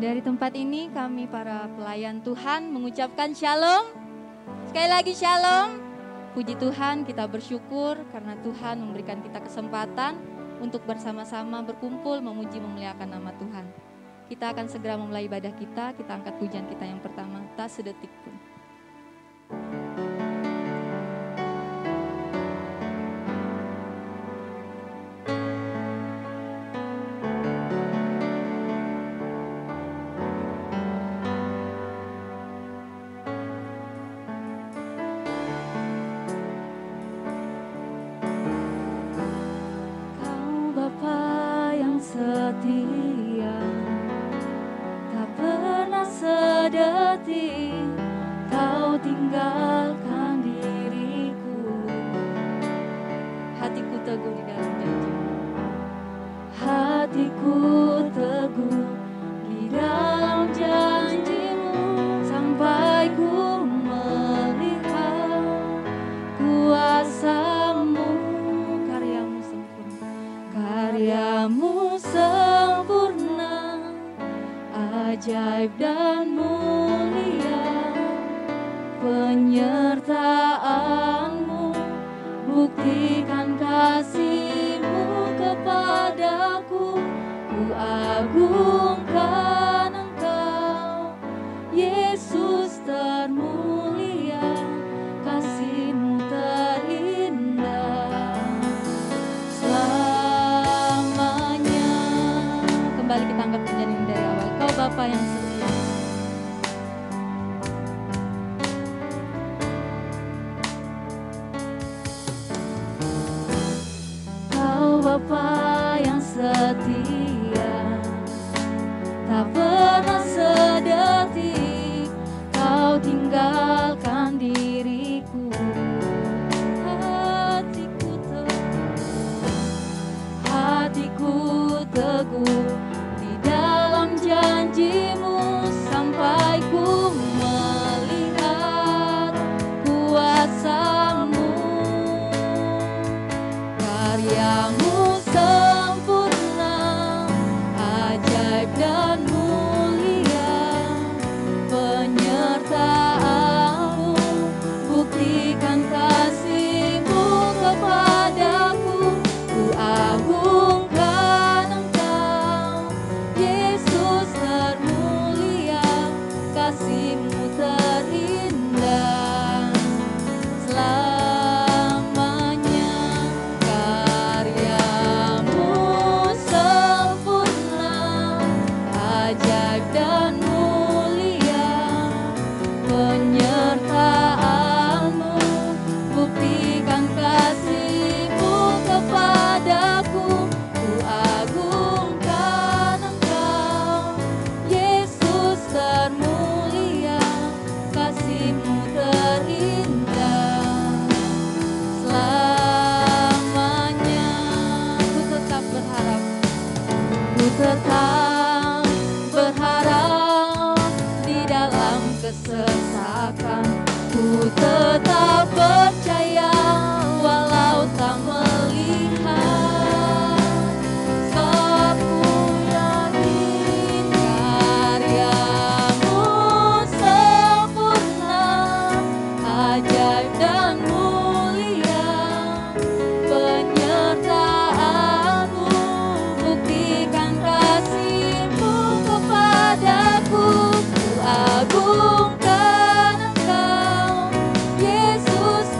Dari tempat ini kami para pelayan Tuhan mengucapkan shalom. Sekali lagi shalom. Puji Tuhan, kita bersyukur karena Tuhan memberikan kita kesempatan untuk bersama-sama berkumpul memuji memuliakan nama Tuhan. Kita akan segera memulai ibadah kita angkat pujian kita yang pertama, tak sedetik pun. Setia, tak pernah sedetik kau tinggalkan diriku. Hatiku teguh di dalam janji. Hatiku teguh di dalam janjimu, sampai ku melihat kuasamu. Karyamu sempurna, karyamu sempurna, ajaib dan mulia. Penyertaanmu, buktikan kasih-Mu kepadaku. Ku agungkan Engkau, Yesus termulia, kasih-Mu terindah. Kembali kita angkat pujian ini dari awal. Kau Bapa yang setia. Kau Bapa yang setia, tak pernah sedetik kau tinggalkan diriku. Hatiku teguh di dalam janji-Mu, sampai ku melihat kuasa-Mu. Karya-Mu sempurna, ajaib dan mulia. Penyertaan-Mu, buktikan kasih-Mu kepadaku. Ku agungkan Engkau, Yesus termulia, kasih-Mu terindah. Selamanya karya-Mu sempurna, ajaib dan mulia. Penyertaan-Mu, buktikan kasih-Mu kepadaku. Ku agungkan Engkau, Yesus termulia, kasih-Mu terindah. Selamanya ku tetap berharap, ku tetap berharap di dalam kesesakan. Ku tetap percaya walau tak melihat. Sebab ku yakin karya-Mu sempurna, ajaib dan mulia. Penyertaan-Mu, buktikan kasih-Mu kepadaku. Ku agungkan Engkau, Yesus.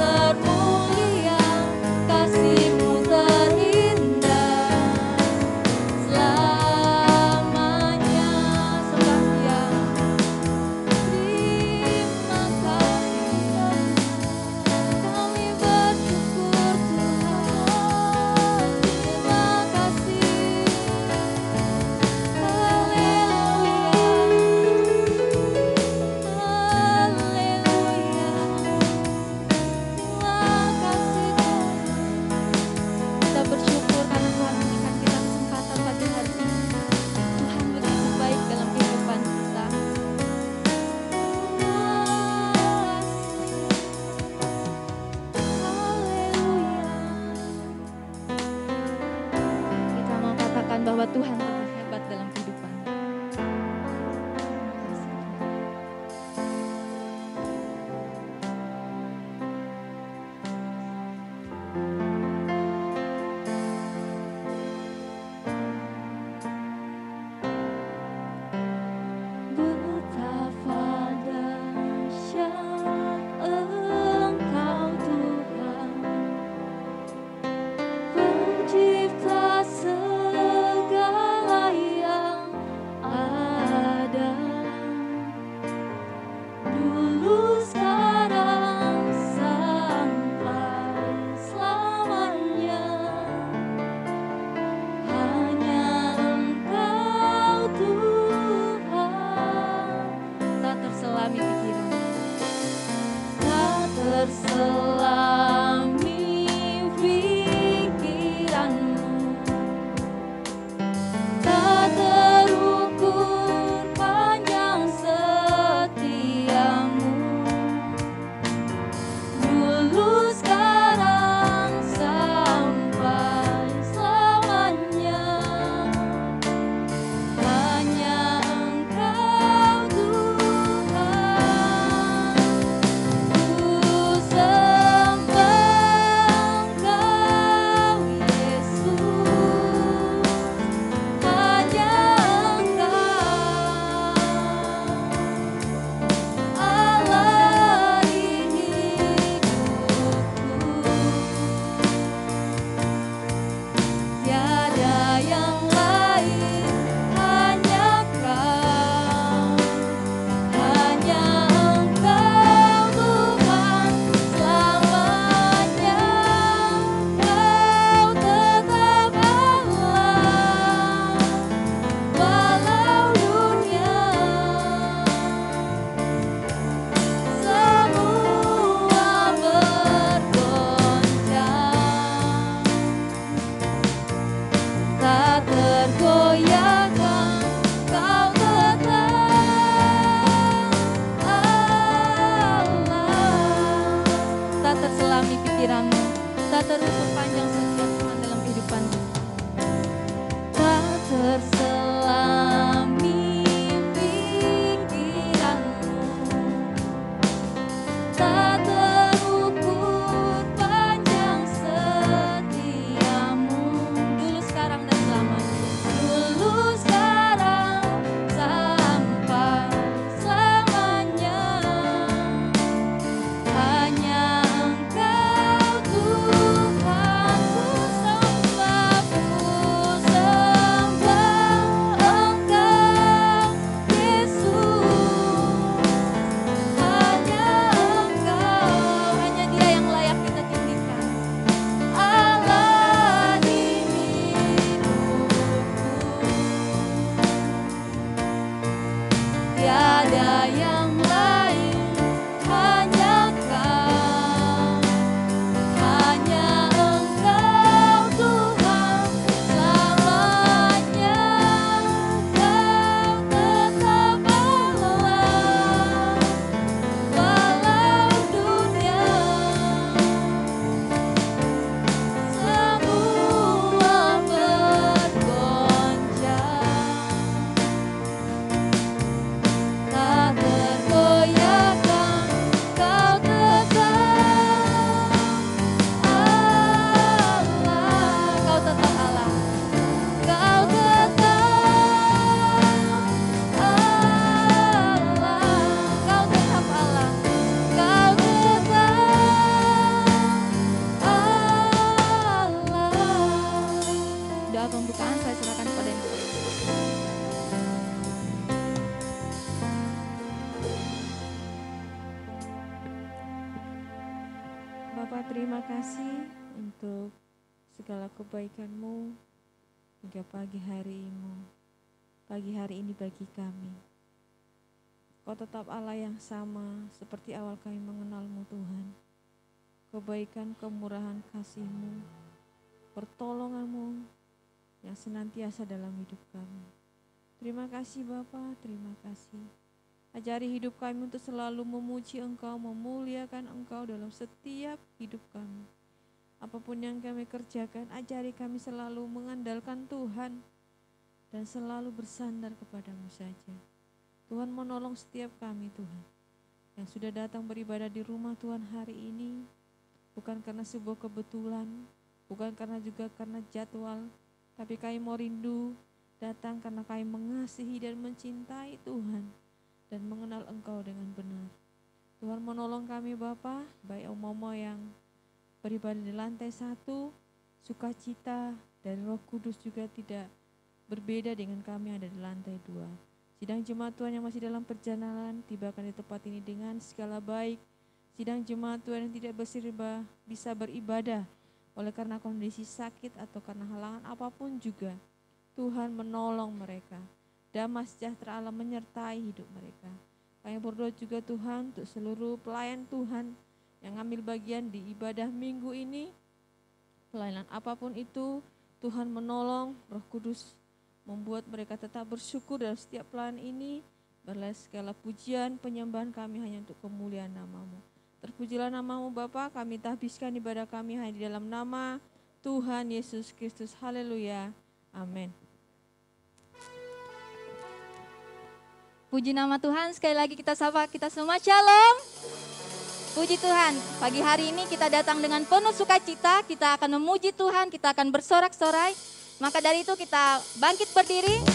tiada yang lain, hanya Kau, hanya Engkau Tuhan selamanya. Kau tetap Allah, walau dunia semua bergoncang, tak tergoyahkan. Kau tetap Allah, Kau tetap Allah, Kau tetap Allah, Kau tetap Allah, Kau tetap Allah. Doa pembukaan saya serahkan kepada Yang Maha Kuasa. Bapak, terima kasih untuk segala kebaikan-Mu hingga pagi hari ini bagi kami. Kau tetap Allah yang sama seperti awal kami mengenal-Mu Tuhan. Kebaikan, kemurahan, kasih-Mu, pertolongan-Mu yang senantiasa dalam hidup kami. Terima kasih Bapa, terima kasih. Ajari hidup kami untuk selalu memuji Engkau, memuliakan Engkau dalam setiap hidup kami. Apapun yang kami kerjakan, ajari kami selalu mengandalkan Tuhan dan selalu bersandar kepadamu saja. Tuhan menolong setiap kami Tuhan, yang sudah datang beribadah di rumah Tuhan hari ini, bukan karena sebuah kebetulan, bukan karena juga karena jadwal, tapi kami mau rindu datang karena kami mengasihi dan mencintai Tuhan dan mengenal Engkau dengan benar. Tuhan menolong kami Bapa, baik Om-Omo yang beribadah di lantai 1, sukacita dari Roh Kudus juga tidak berbeda dengan kami yang ada di lantai 2. Sidang jemaat Tuhan yang masih dalam perjalanan, tibakan di tempat ini dengan segala baik. Sidang jemaat Tuhan yang tidak bisa beribadah oleh karena kondisi sakit atau karena halangan apapun juga, Tuhan menolong mereka. Damai sejahtera Allah menyertai hidup mereka. Kami berdoa juga Tuhan untuk seluruh pelayan Tuhan yang ambil bagian di ibadah minggu ini. Pelayanan apapun itu, Tuhan menolong, Roh Kudus membuat mereka tetap bersyukur dalam setiap pelayanan ini. Berlah segala pujian, penyembahan kami hanya untuk kemuliaan nama-Mu. Terpujilah nama-Mu Bapa, kami tahbiskan ibadah kami hanya di dalam nama Tuhan Yesus Kristus. Haleluya. Amin. Puji nama Tuhan, sekali lagi kita sapa kita semua, Shalom. Puji Tuhan, pagi hari ini kita datang dengan penuh sukacita, kita akan memuji Tuhan, kita akan bersorak-sorai. Maka dari itu kita bangkit berdiri,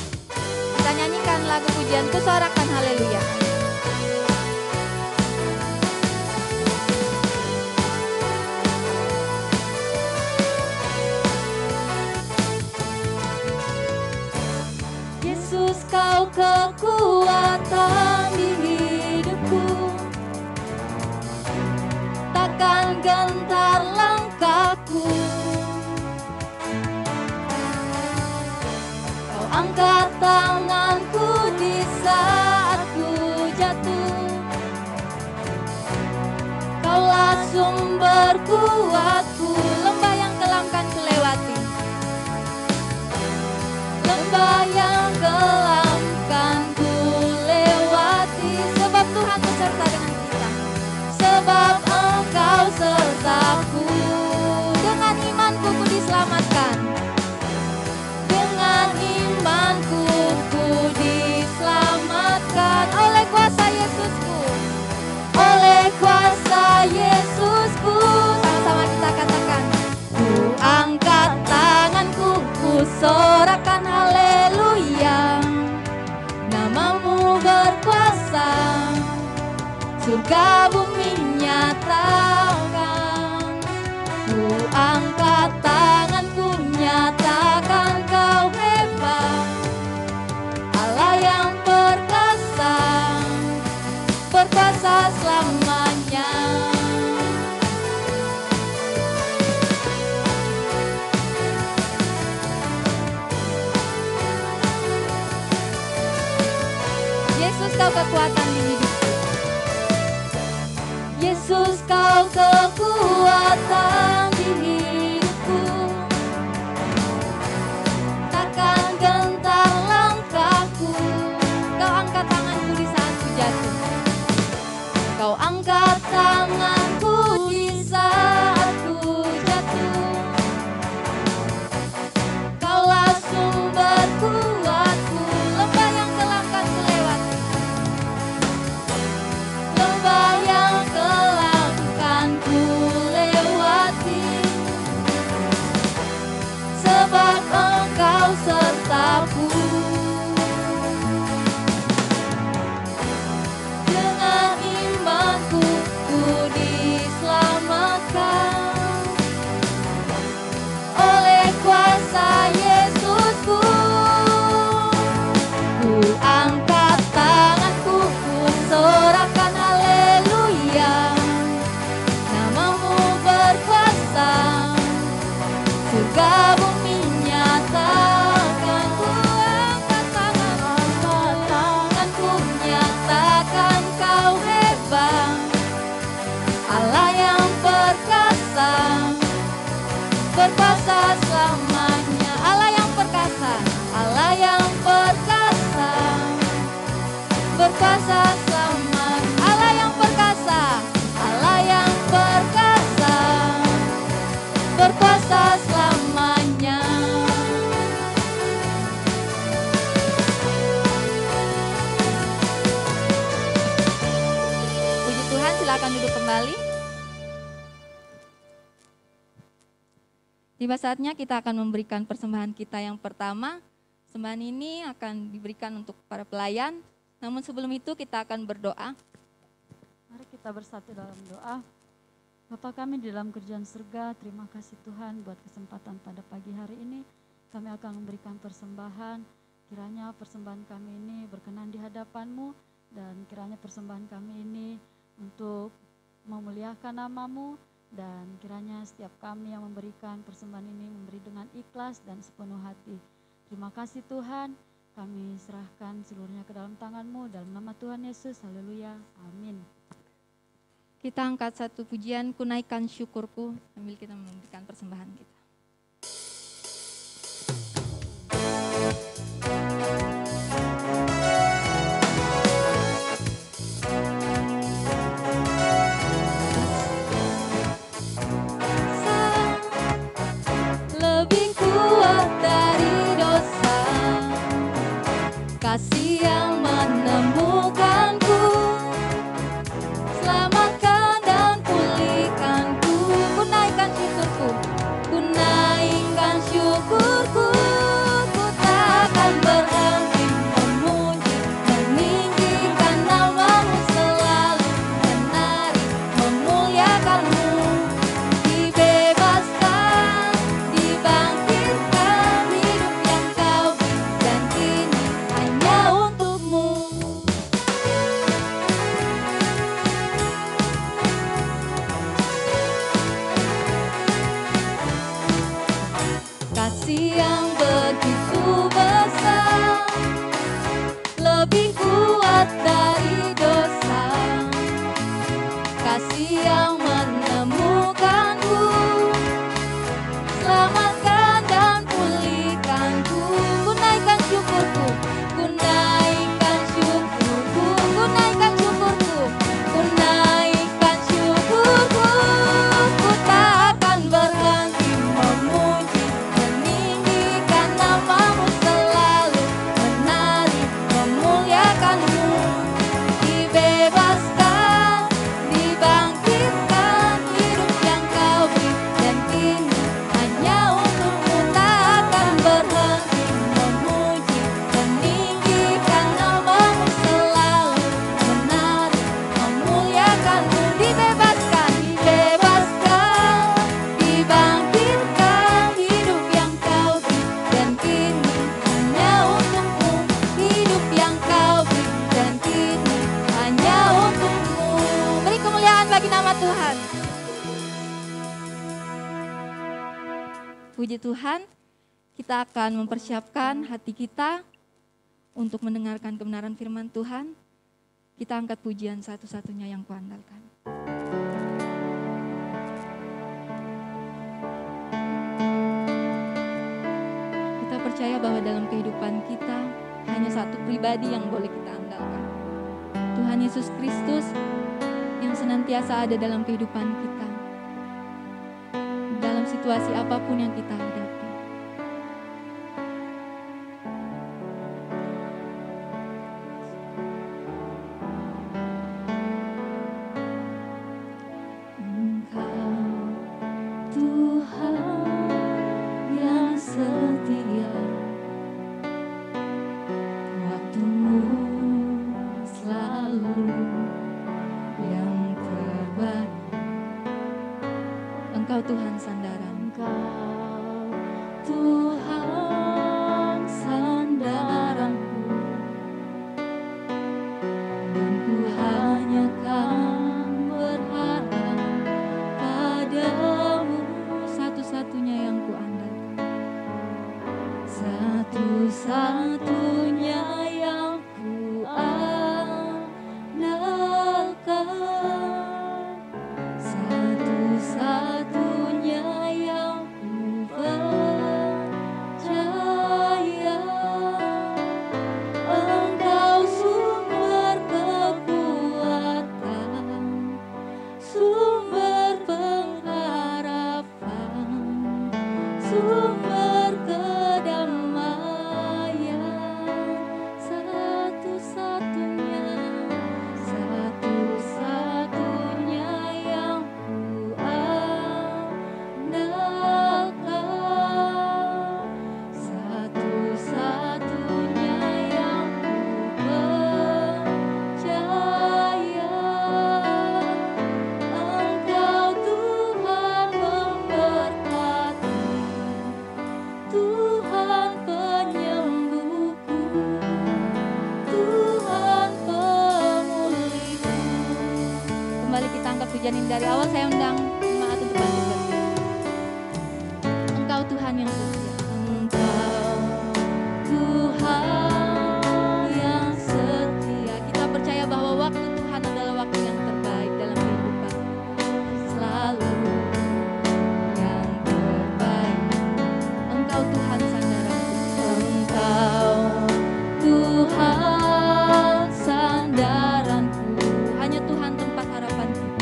kita nyanyikan lagu pujian Kusorakkan Haleluya. Yesus, Kau kekuatan di hidupku, takkan gentar langkahku. Kau angkat tanganku di saat ku jatuh, Kaulah sumber kuatku. Lembah yang kelam kan kulewati, Lembah yang kelam kan ku lewati, sebab Tuhan beserta dengan kita. sebab Engkau sertaku. Dengan imanku ku diselamatkan, Dengan imanku ku diselamatkan oleh kuasa Yesusku. oleh kuasa Yesusku. Sama-sama kita katakan, Ku angkat tanganku, ku sorakkan haleluya. Namamu berkuasa, surga bumi nyatakan. Ku angkat tanganku, nyatakan Kau hebat, Allah yang perkasa, perkasa selamanya. Yesus kau kekuatan di hidupku. Yesus kau kekuatan di hidupku, takkan gentar langkahku. Kau angkat tanganku di saat ku jatuh. Kau angkat tanganku di saat ku jatuh. Kaulah sumber kuatku, Lembah yang kelam kan ku lewati. lembah yang kelam kan ku lewati. Sebab Engkau sertaku. Dengan imanku ku diselamatkan oleh kuasa Yesusku. Ku angkat tanganku, ku sorakan haleluya. Namamu berkuasa, surga bumi nyatakan. Ku angkat tanganku, nyatakan kau hebat. Allah yang perkasa, berkuasa selamanya. Allah yang perkasa, Allah yang perkasa, berkuasa selamanya. Allah yang perkasa. Allah yang perkasa, berkuasa selamanya. Puji Tuhan, silakan duduk kembali. Tiba saatnya kita akan memberikan persembahan kita yang pertama. Persembahan ini akan diberikan untuk para pelayan. Namun sebelum itu kita akan berdoa. Mari kita bersatu dalam doa. Bapa kami di dalam kerjaan surga, terima kasih Tuhan buat kesempatan pada pagi hari ini. Kami akan memberikan persembahan. Kiranya persembahan kami ini berkenan di hadapan-Mu, dan kiranya persembahan kami ini untuk memuliakan nama-Mu, dan kiranya setiap kami yang memberikan persembahan ini memberi dengan ikhlas dan sepenuh hati. Terima kasih Tuhan, kami serahkan seluruhnya ke dalam tangan-Mu, dalam nama Tuhan Yesus, haleluya, amin. Kita angkat satu pujian, ku naikkan syukurku, sambil kita memberikan persembahan kita. Lebih kuat dari dosa, kasih yang menemukanku, selamatkan dan pulihkanku. Ku naikkan syukurku, Ku naikkan syukurku, ku takkan berhenti memuji, meninggikan nama-Mu selalu, menari, memuliakan-Mu. Dibebaskan, dibangkitkan, hidup yang Kau berikan kini hanya untuk-Mu. Kasih yang begitu besar, lebih kuat dari dosa, kasih yang menemukanku, selamatkan dan pulihkanku. Ku naikkan syukurku, ku naikkan syukurku, ku naikkan syukurku, ku naikkan syukurku. Ku takkan berhenti memuji, meninggikan nama-Mu selalu, menari, memuliakan-Mu. Dibebaskan, dibangkitkan, hidup yang Kau beri, dan kini hanya untuk-Mu. Takkan berhenti memuji, meninggikan nama-Mu selalu, menari, memuliakan-Mu. Dibebaskan, dibebaskan, dibangkitkan, hidup yang Kau beri, dan kini hanya untuk-Mu. Hidup yang Kau beri, dan kini hanya untuk-Mu. beri kemuliaan bagi nama Tuhan. Puji Tuhan, kita akan mempersiapkan hati kita untuk mendengarkan kebenaran firman Tuhan, kita angkat pujian satu-satunya yang kuandalkan. Kita percaya bahwa dalam kehidupan kita hanya satu pribadi yang boleh kita andalkan. Tuhan Yesus Kristus yang senantiasa ada dalam kehidupan kita. Dalam situasi apapun yang kita hadapi. Dari awal saya undang jemaat untuk bangkit berdiri. Engkau Tuhan yang setia. Engkau Tuhan yang setia. Kita percaya bahwa waktu Tuhan adalah waktu yang terbaik dalam kehidupan. Selalu yang terbaik. Engkau Tuhan sandaranku. Engkau Tuhan sandaranku. Hanya Tuhan tempat harapan kita.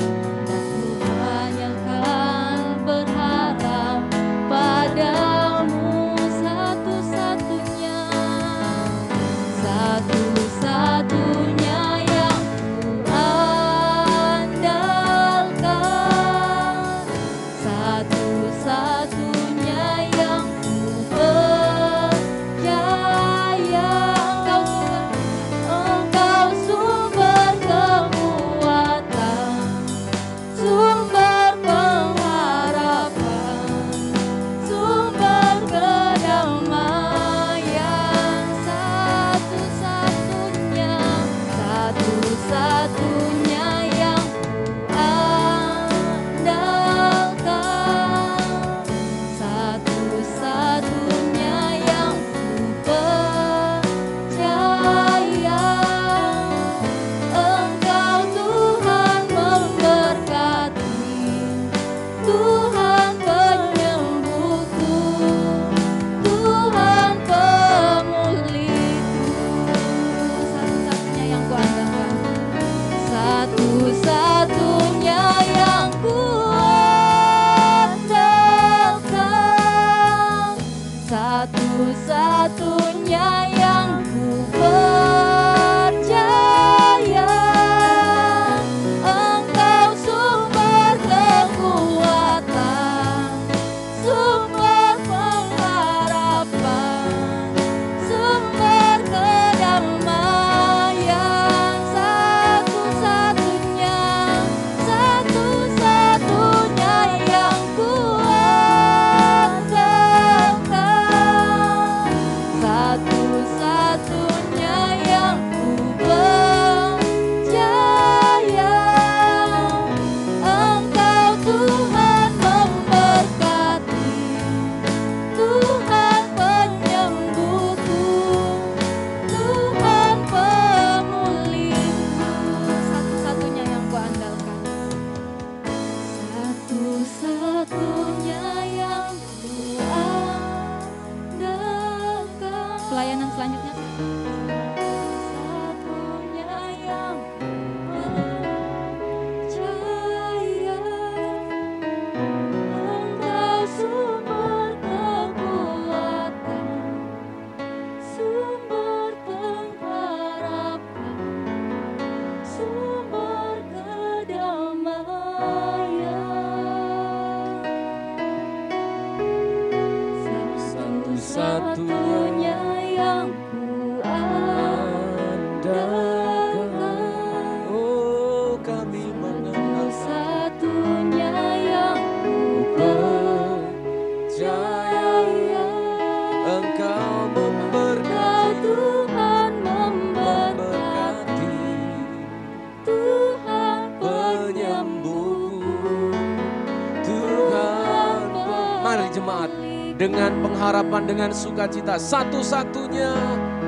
dengan pengharapan, dengan sukacita. Satu-satunya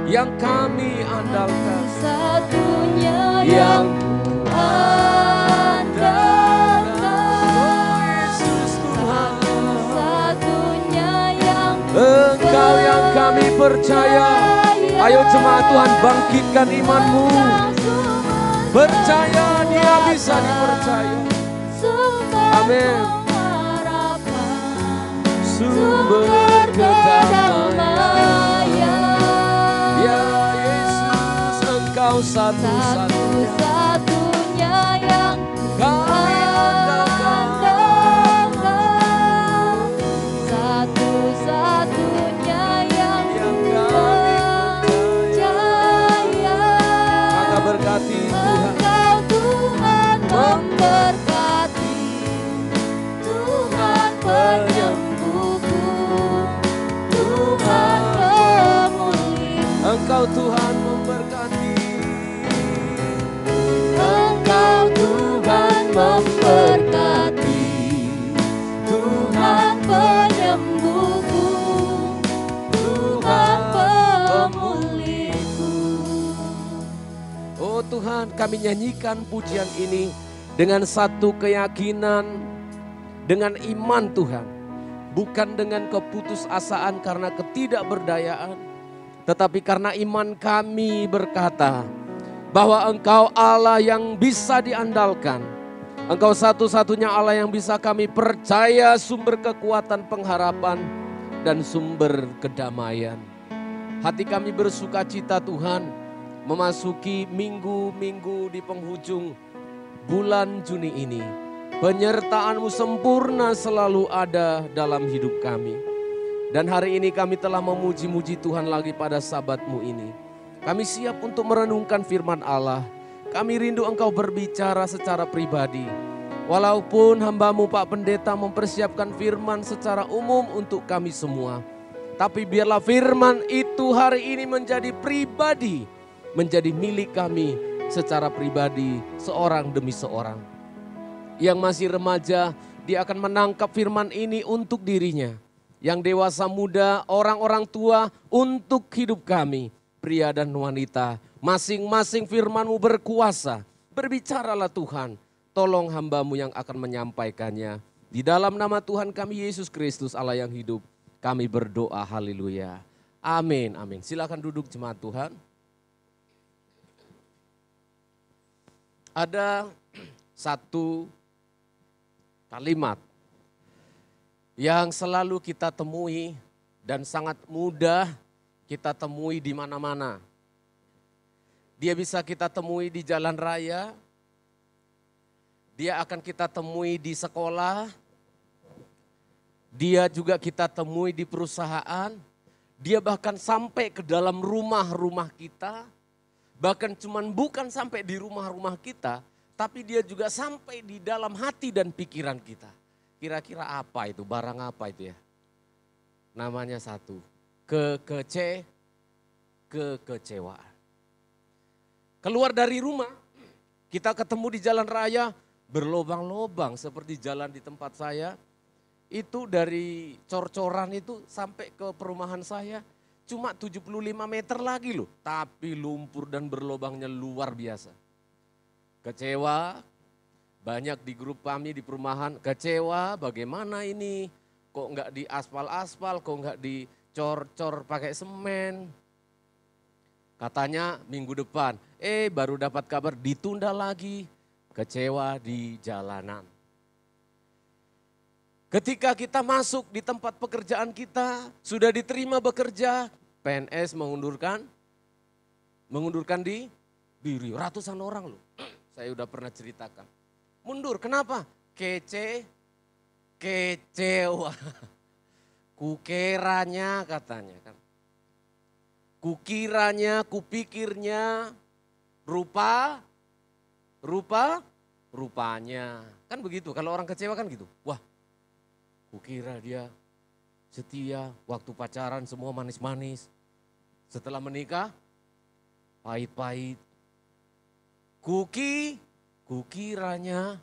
yang kami andalkan, Satunya yang andalkan, Yesus Tuhan. satunya yang Engkau yang kami percaya. Ayo jemaat Tuhan, bangkitkan imanmu. Percaya, Dia bisa dipercaya. Amin. Sumber kedamaian. Ya Yesus, Engkau satu-satunya yang kami andalkan. Satu-satunya yang kami percaya. Maka berkati Tuhan. Engkau Tuhan memberkati, Tuhan penyembuhku, Tuhan pemulih. Engkau Tuhan memberkati. Engkau Tuhan memberkati, Tuhan penyembuhku, Tuhan pemulihku. Oh Tuhan, kami nyanyikan pujian ini dengan satu keyakinan, dengan iman Tuhan. Bukan dengan keputusasaan karena ketidakberdayaan, tetapi karena iman kami berkata bahwa Engkau Allah yang bisa diandalkan. Engkau satu-satunya Allah yang bisa kami percaya, sumber kekuatan, pengharapan, dan sumber kedamaian. Hati kami bersuka cita Tuhan, memasuki minggu-minggu di penghujung bulan Juni ini. Penyertaan-Mu sempurna selalu ada dalam hidup kami. Dan hari ini kami telah memuji-muji Tuhan lagi pada Sabat-Mu ini. Kami siap untuk merenungkan firman Allah. Kami rindu Engkau berbicara secara pribadi. Walaupun hamba-Mu Pak Pendeta mempersiapkan firman secara umum untuk kami semua. Tapi biarlah firman itu hari ini menjadi pribadi. Menjadi milik kami secara pribadi, seorang demi seorang. Yang masih remaja, dia akan menangkap firman ini untuk dirinya. Yang dewasa muda, orang-orang tua untuk hidup kami. Pria dan wanita, masing-masing firman-Mu berkuasa. Berbicaralah Tuhan, tolong hamba-Mu yang akan menyampaikannya. Di dalam nama Tuhan kami Yesus Kristus Allah yang hidup, kami berdoa, haleluya. Amin, amin. Silakan duduk jemaat Tuhan. Ada satu kalimat yang selalu kita temui dan sangat mudah kita temui di mana-mana. Dia bisa kita temui di jalan raya, dia akan kita temui di sekolah, dia juga kita temui di perusahaan, dia bahkan sampai ke dalam rumah-rumah kita, bahkan bukan sampai di rumah-rumah kita, tapi dia juga sampai di dalam hati dan pikiran kita. Kira-kira apa itu? Barang apa itu ya? Namanya satu. Kekecewaan. Keluar dari rumah, kita ketemu di jalan raya, berlobang-lobang seperti jalan di tempat saya. Itu dari cor-coran itu sampai ke perumahan saya cuma 75 meter lagi loh. Tapi lumpur dan berlobangnya luar biasa. Kecewa, banyak di grup kami di perumahan, kecewa bagaimana ini, kok enggak di aspal-aspal, kok enggak dicor-cor pakai semen. Katanya minggu depan, baru dapat kabar ditunda lagi, kecewa di jalanan. Ketika kita masuk di tempat pekerjaan kita, sudah diterima bekerja, PNS mengundurkan diri, ratusan orang loh. Saya udah pernah ceritakan. Mundur, kenapa? Kecewa. Kukiranya katanya kan. Kukiranya, kupikirnya, rupanya. Kan begitu, kalau orang kecewa kan gitu. Wah, kukira dia setia, waktu pacaran semua manis-manis. Setelah menikah, pahit-pahit. Kukiranya,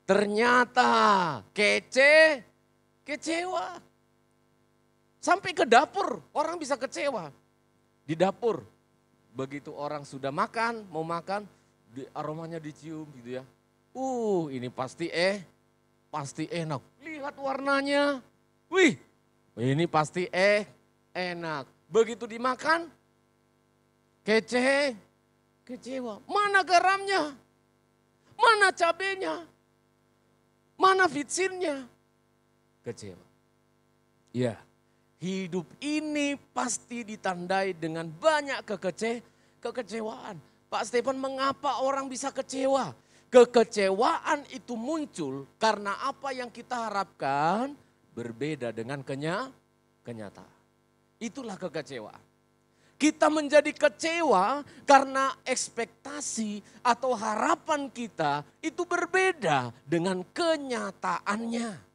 ternyata kecewa. Kecewa. Sampai ke dapur orang bisa kecewa. Di dapur, begitu orang sudah makan, mau makan, aromanya dicium gitu ya. Ini pasti enak. Lihat warnanya. Wih, ini pasti enak. Begitu dimakan, kecewa. Mana garamnya? Mana cabenya? Mana vitsinnya? Kecewa. Ya, hidup ini pasti ditandai dengan banyak kekecewaan. Pak Stefan, mengapa orang bisa kecewa? Kekecewaan itu muncul karena apa yang kita harapkan berbeda dengan kenyataan. Itulah kekecewaan. Kita menjadi kecewa karena ekspektasi atau harapan kita itu berbeda dengan kenyataannya.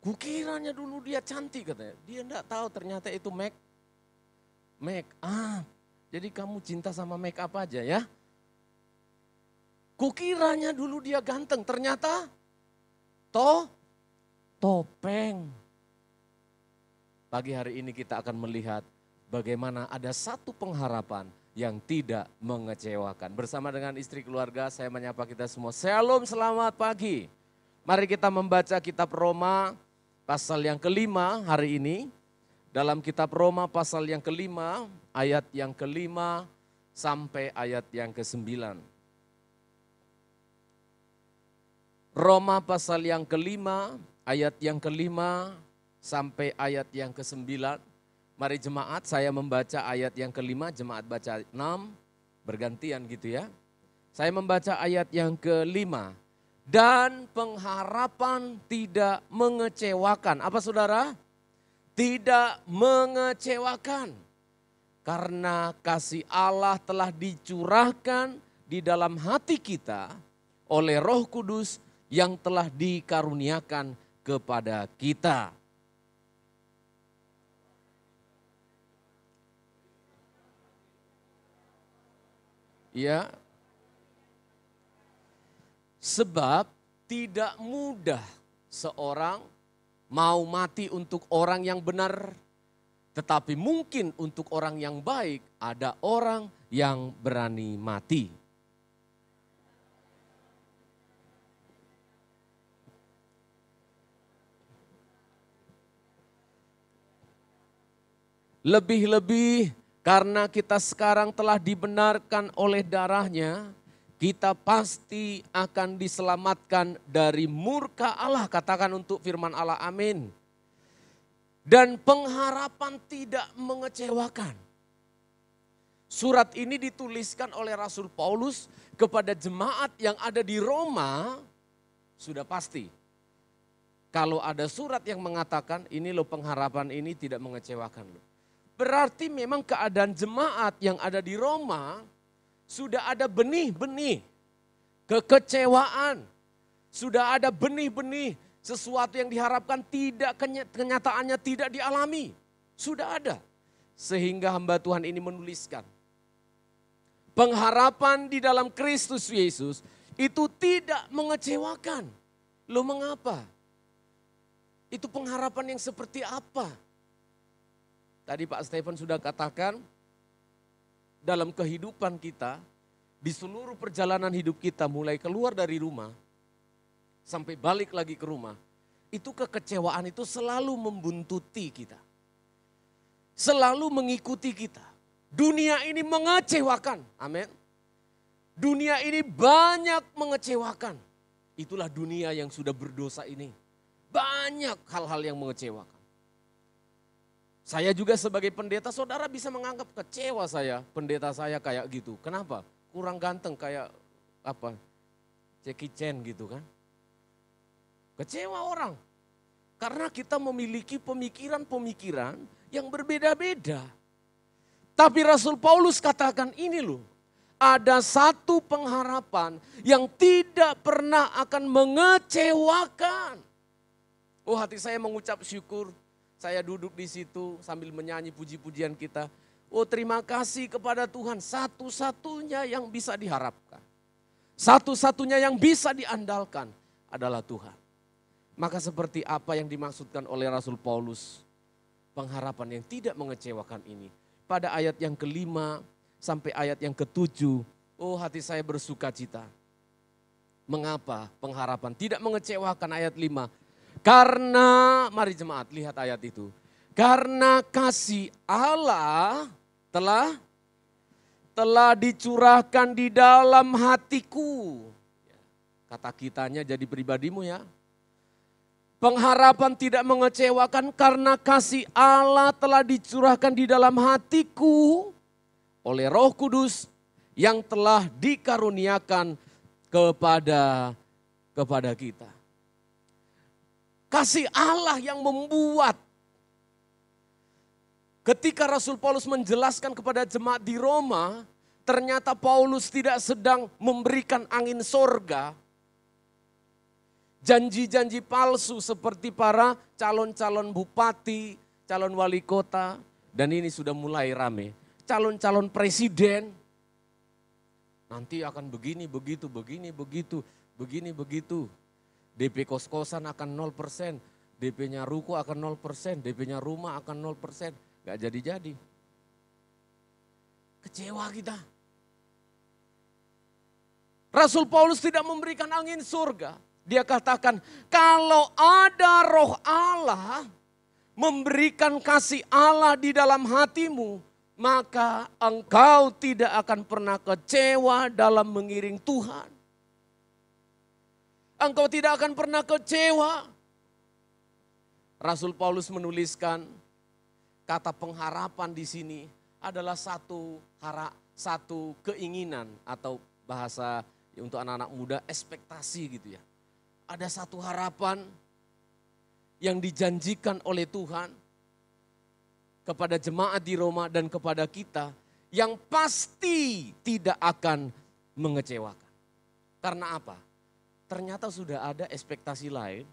Kukiranya dulu dia cantik katanya. Dia enggak tahu ternyata itu make up. Jadi kamu cinta sama make up aja ya. Kukiranya dulu dia ganteng, ternyata topeng. Pagi hari ini kita akan melihat bagaimana ada satu pengharapan yang tidak mengecewakan. Bersama dengan istri keluarga saya menyapa kita semua. Shalom, selamat pagi. Mari kita membaca kitab Roma pasal yang kelima hari ini. Dalam kitab Roma pasal yang kelima, ayat yang kelima sampai ayat yang ke-9. Roma pasal yang kelima, ayat yang kelima sampai ayat yang ke-9. Mari jemaat, saya membaca ayat yang kelima, jemaat baca 6, bergantian gitu ya. Saya membaca ayat yang kelima. Dan pengharapan tidak mengecewakan. Apa saudara? Tidak mengecewakan. Karena kasih Allah telah dicurahkan di dalam hati kita oleh Roh Kudus yang telah dikaruniakan kepada kita. Ya. Sebab tidak mudah seorang mau mati untuk orang yang benar, tetapi mungkin untuk orang yang baik ada orang yang berani mati. Lebih-lebih karena kita sekarang telah dibenarkan oleh darahnya, kita pasti akan diselamatkan dari murka Allah. Katakan untuk firman Allah, amin. Dan pengharapan tidak mengecewakan. Surat ini dituliskan oleh Rasul Paulus kepada jemaat yang ada di Roma, sudah pasti. Kalau ada surat yang mengatakan ini loh pengharapan ini tidak mengecewakan loh. Berarti memang keadaan jemaat yang ada di Roma sudah ada benih-benih kekecewaan. Sudah ada benih-benih sesuatu yang diharapkan tidak kenyataannya tidak dialami. Sudah ada. Sehingga hamba Tuhan ini menuliskan. Pengharapan di dalam Kristus Yesus itu tidak mengecewakan. Loh mengapa? Itu pengharapan yang seperti apa? Tadi Pak Stefan sudah katakan, dalam kehidupan kita, di seluruh perjalanan hidup kita mulai keluar dari rumah, sampai balik lagi ke rumah, itu kekecewaan itu selalu membuntuti kita. Selalu mengikuti kita. Dunia ini mengecewakan, amin. Dunia ini banyak mengecewakan. Itulah dunia yang sudah berdosa ini. Banyak hal-hal yang mengecewakan. Saya juga sebagai pendeta, saudara bisa menganggap kecewa saya, pendeta saya kayak gitu. Kenapa? Kurang ganteng kayak apa? Jackie Chan gitu kan. Kecewa orang. Karena kita memiliki pemikiran-pemikiran yang berbeda-beda. Tapi Rasul Paulus katakan ini loh, ada satu pengharapan yang tidak pernah akan mengecewakan. Oh, hati saya mengucap syukur. Saya duduk di situ sambil menyanyi puji-pujian kita. Oh, terima kasih kepada Tuhan, satu-satunya yang bisa diharapkan. Satu-satunya yang bisa diandalkan adalah Tuhan. Maka seperti apa yang dimaksudkan oleh Rasul Paulus, pengharapan yang tidak mengecewakan ini. Pada ayat yang ke-5 sampai ayat yang ke-7, oh hati saya bersuka cita. Mengapa pengharapan tidak mengecewakan? Ayat 5. Karena, mari jemaat lihat ayat itu. Karena kasih Allah telah dicurahkan di dalam hatiku. Kata kitanya jadi pribadimu ya. Pengharapan tidak mengecewakan karena kasih Allah telah dicurahkan di dalam hatiku oleh Roh Kudus yang telah dikaruniakan kepada kita. Kasih Allah yang membuat. Ketika Rasul Paulus menjelaskan kepada jemaat di Roma, ternyata Paulus tidak sedang memberikan angin sorga, janji-janji palsu seperti para calon-calon bupati, calon wali kota, dan ini sudah mulai rame. Calon-calon presiden, nanti akan begini, begitu, begini, begitu, begini, begitu. DP kos-kosan akan 0%, DP-nya ruko akan 0%, DP-nya rumah akan 0%. Gak jadi-jadi. Kecewa kita. Rasul Paulus tidak memberikan angin surga. Dia katakan, kalau ada roh Allah memberikan kasih Allah di dalam hatimu, maka engkau tidak akan pernah kecewa dalam mengiring Tuhan. Engkau tidak akan pernah kecewa. Rasul Paulus menuliskan kata pengharapan di sini adalah satu keinginan atau bahasa untuk anak-anak muda ekspektasi gitu ya. Ada satu harapan yang dijanjikan oleh Tuhan kepada jemaat di Roma dan kepada kita yang pasti tidak akan mengecewakan. Karena apa? Ternyata sudah ada ekspektasi lain.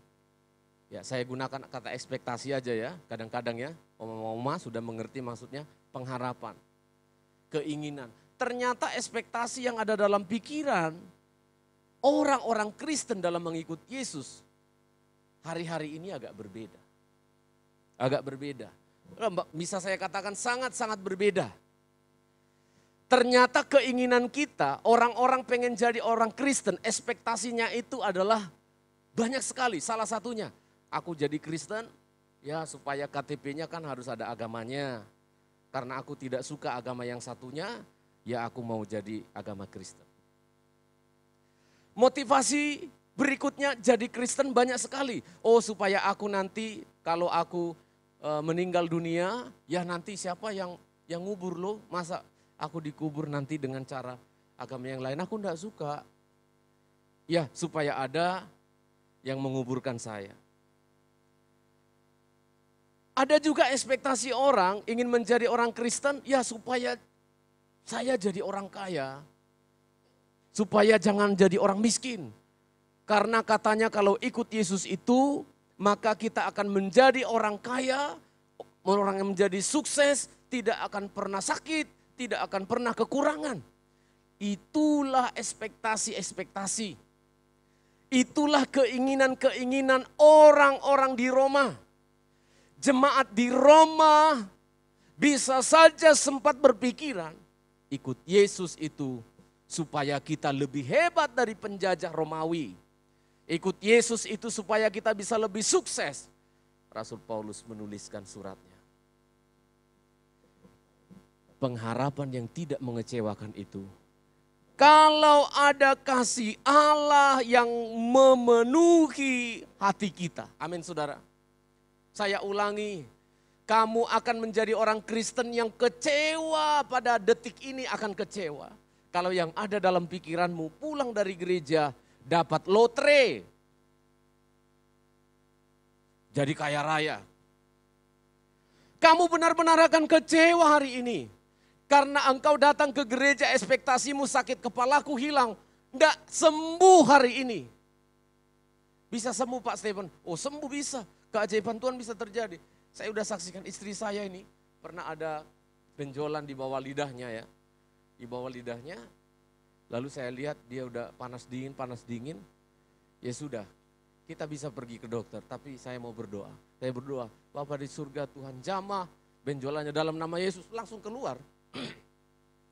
Ya, saya gunakan kata ekspektasi aja ya, kadang-kadang ya. Oma-oma sudah mengerti maksudnya pengharapan, keinginan. Ternyata ekspektasi yang ada dalam pikiran orang-orang Kristen dalam mengikut Yesus hari-hari ini agak berbeda. Agak berbeda. Bisa saya katakan sangat-sangat berbeda. Ternyata keinginan kita, orang-orang pengen jadi orang Kristen, ekspektasinya itu adalah banyak sekali. Salah satunya, aku jadi Kristen, ya supaya KTP-nya kan harus ada agamanya. Karena aku tidak suka agama yang satunya, ya aku mau jadi agama Kristen. Motivasi berikutnya jadi Kristen banyak sekali. Oh supaya aku nanti kalau aku meninggal dunia, ya nanti siapa yang ngubur lo? Masa aku dikubur nanti dengan cara agama yang lain? Aku enggak suka. Ya supaya ada yang menguburkan saya. Ada juga ekspektasi orang ingin menjadi orang Kristen, ya supaya saya jadi orang kaya. Supaya jangan jadi orang miskin. Karena katanya kalau ikut Yesus itu, maka kita akan menjadi orang kaya, orang yang menjadi sukses, tidak akan pernah sakit, tidak akan pernah kekurangan. Itulah ekspektasi-ekspektasi. Itulah keinginan-keinginan orang-orang di Roma. Jemaat di Roma bisa saja sempat berpikiran, ikut Yesus itu supaya kita lebih hebat dari penjajah Romawi. Ikut Yesus itu supaya kita bisa lebih sukses. Rasul Paulus menuliskan suratnya. Pengharapan yang tidak mengecewakan itu. Kalau ada kasih Allah yang memenuhi hati kita. Amin saudara. Saya ulangi. Kamu akan menjadi orang Kristen yang kecewa pada detik ini akan kecewa. Kalau yang ada dalam pikiranmu pulang dari gereja dapat lotre. Jadi kaya raya. Kamu benar-benar akan kecewa hari ini. Karena engkau datang ke gereja ekspektasimu sakit kepalaku hilang. Enggak sembuh hari ini. Bisa sembuh Pak Stephen? Oh sembuh bisa. Keajaiban Tuhan bisa terjadi. Saya udah saksikan istri saya ini. Pernah ada benjolan di bawah lidahnya ya. Di bawah lidahnya, lalu saya lihat dia udah panas dingin, ya sudah. kita bisa pergi ke dokter, tapi saya mau berdoa. Saya berdoa, Bapa di surga Tuhan jamah benjolannya dalam nama Yesus, langsung keluar.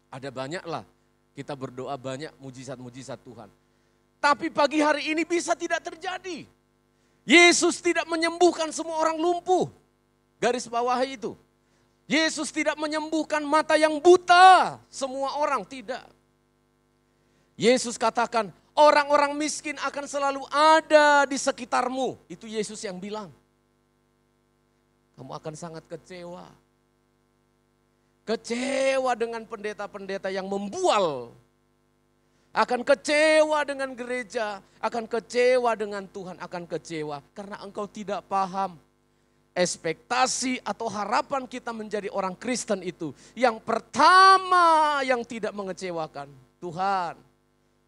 Ada banyak lah, kita berdoa banyak mujizat-mujizat Tuhan. Tapi pagi hari ini bisa tidak terjadi. Yesus tidak menyembuhkan semua orang lumpuh. Garis bawah itu. Yesus tidak menyembuhkan mata yang buta, semua orang tidak. Yesus katakan, orang-orang miskin akan selalu ada di sekitarmu. Itu Yesus yang bilang. Kamu akan sangat kecewa. Kecewa dengan pendeta-pendeta yang membual. Akan kecewa dengan gereja. Akan kecewa dengan Tuhan. Akan kecewa karena engkau tidak paham. Ekspektasi atau harapan kita menjadi orang Kristen itu. Yang pertama yang tidak mengecewakan. Tuhan,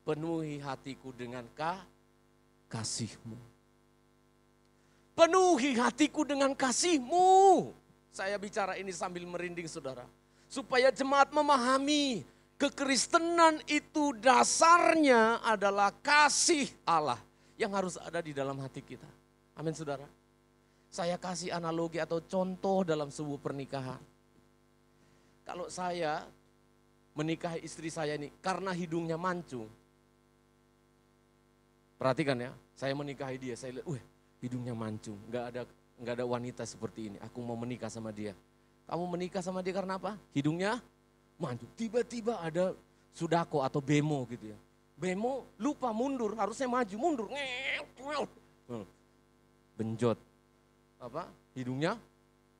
penuhi hatiku dengan kasih-Mu. Penuhi hatiku dengan kasih-Mu. Saya bicara ini sambil merinding saudara. Supaya jemaat memahami kekristenan itu dasarnya adalah kasih Allah. Yang harus ada di dalam hati kita. Amin saudara. Saya kasih analogi atau contoh dalam sebuah pernikahan. Kalau saya menikahi istri saya ini karena hidungnya mancung. Perhatikan ya, saya menikahi dia, saya lihat, hidungnya mancung, nggak ada wanita seperti ini. Aku mau menikah sama dia. Kamu menikah sama dia karena apa? Hidungnya mancung. Tiba-tiba ada sudako atau bemo gitu ya. Bemo lupa mundur, harusnya maju, mundur. Benjot. Hidungnya,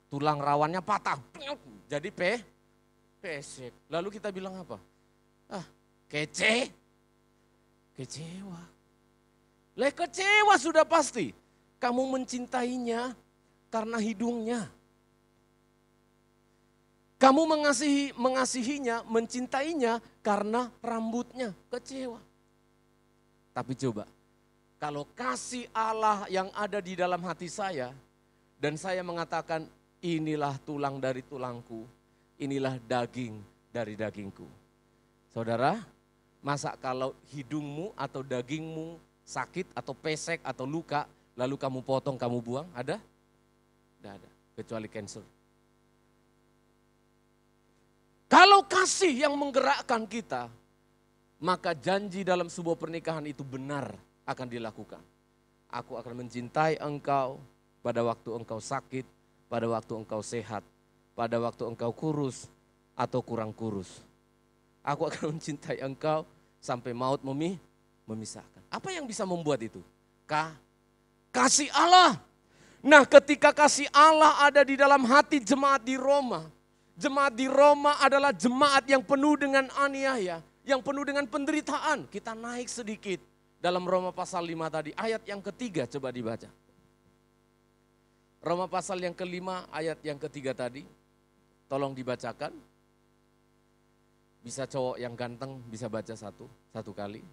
tulang rawannya patah. Jadi pesek. Lalu kita bilang apa? Kecewa. Kecewa sudah pasti. Kamu mencintainya karena hidungnya. Kamu mengasihinya, mencintainya karena rambutnya. Kecewa. Tapi coba, kalau kasih Allah yang ada di dalam hati saya, dan saya mengatakan inilah tulang dari tulangku, inilah daging dari dagingku. Saudara, masa kalau hidungmu atau dagingmu sakit atau pesek atau luka, lalu kamu potong, kamu buang, ada? Tidak ada, kecuali cancer. Kalau kasih yang menggerakkan kita, maka janji dalam sebuah pernikahan itu benar akan dilakukan. Aku akan mencintai engkau pada waktu engkau sakit, pada waktu engkau sehat, pada waktu engkau kurus atau kurang kurus. Aku akan mencintai engkau sampai maut memisahkan. Apa yang bisa membuat itu? Kasih Allah. Nah, ketika kasih Allah ada di dalam hati jemaat di Roma. Jemaat di Roma adalah jemaat yang penuh dengan aniaya, yang penuh dengan penderitaan. Kita naik sedikit dalam Roma pasal 5 tadi, ayat yang ketiga coba dibaca. Roma pasal yang kelima ayat yang ketiga tadi, tolong dibacakan. Bisa cowok yang ganteng bisa baca satu kali.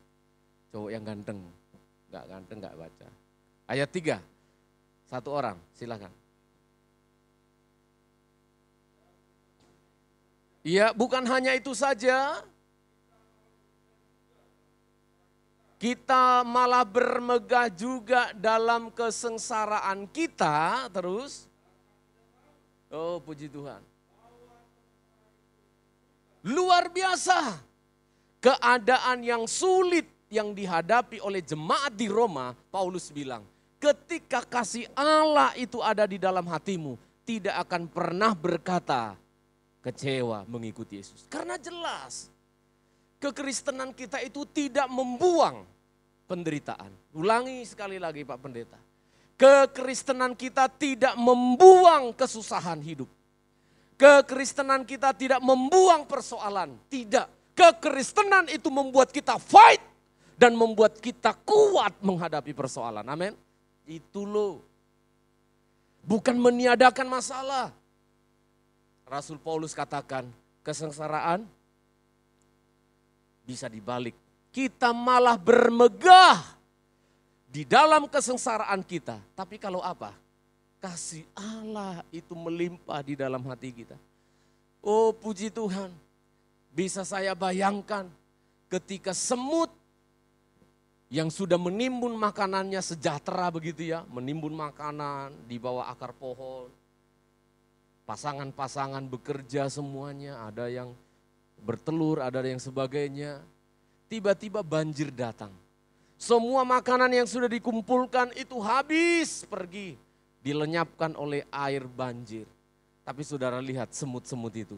Cowok yang ganteng, enggak baca. Ayat 3, satu orang silakan. Iya, bukan hanya itu saja. Kita malah bermegah juga dalam kesengsaraan kita terus. Oh puji Tuhan. Luar biasa. Keadaan yang sulit yang dihadapi oleh jemaat di Roma, Paulus bilang, ketika kasih Allah itu ada di dalam hatimu, tidak akan pernah berkata kecewa mengikuti Yesus. Karena jelas. Kekristenan kita itu tidak membuang penderitaan. Ulangi sekali lagi Pak Pendeta. Kekristenan kita tidak membuang kesusahan hidup. Kekristenan kita tidak membuang persoalan. Tidak. Kekristenan itu membuat kita fight dan membuat kita kuat menghadapi persoalan. Amin. Itu loh. Bukan meniadakan masalah. Rasul Paulus katakan kesengsaraan bisa dibalik. Kita malah bermegah di dalam kesengsaraan kita. Tapi kalau apa? Kasih Allah itu melimpah di dalam hati kita. Oh puji Tuhan. Bisa saya bayangkan ketika semut Yang sudah menimbun makanannya sejahtera begitu ya. Menimbun makanan di bawah akar pohon. Pasangan-pasangan bekerja semuanya. Ada yang bertelur, ada yang sebagainya. Tiba-tiba banjir datang. Semua makanan yang sudah dikumpulkan itu habis pergi. Dilenyapkan oleh air banjir. Tapi saudara lihat semut-semut itu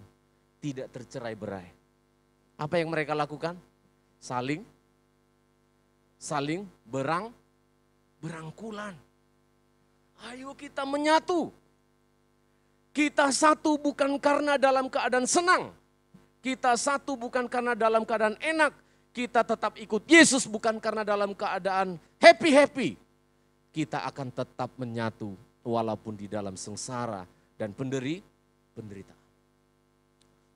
tidak tercerai-berai. Apa yang mereka lakukan? Saling berangkulan. Ayo kita menyatu. Kita satu bukan karena dalam keadaan senang. Kita satu bukan karena dalam keadaan enak. Kita tetap ikut Yesus bukan karena dalam keadaan happy-happy. Kita akan tetap menyatu walaupun di dalam sengsara dan penderitaan.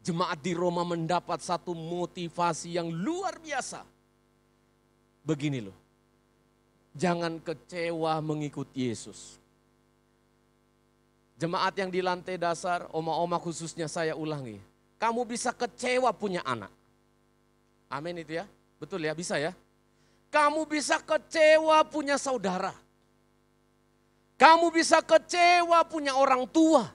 Jemaat di Roma mendapat satu motivasi yang luar biasa. Begini loh, jangan kecewa mengikut Yesus. Jemaat yang di lantai dasar, oma-oma khususnya saya ulangi. Kamu bisa kecewa punya anak. Amin itu ya, betul ya, bisa ya. Kamu bisa kecewa punya saudara. Kamu bisa kecewa punya orang tua.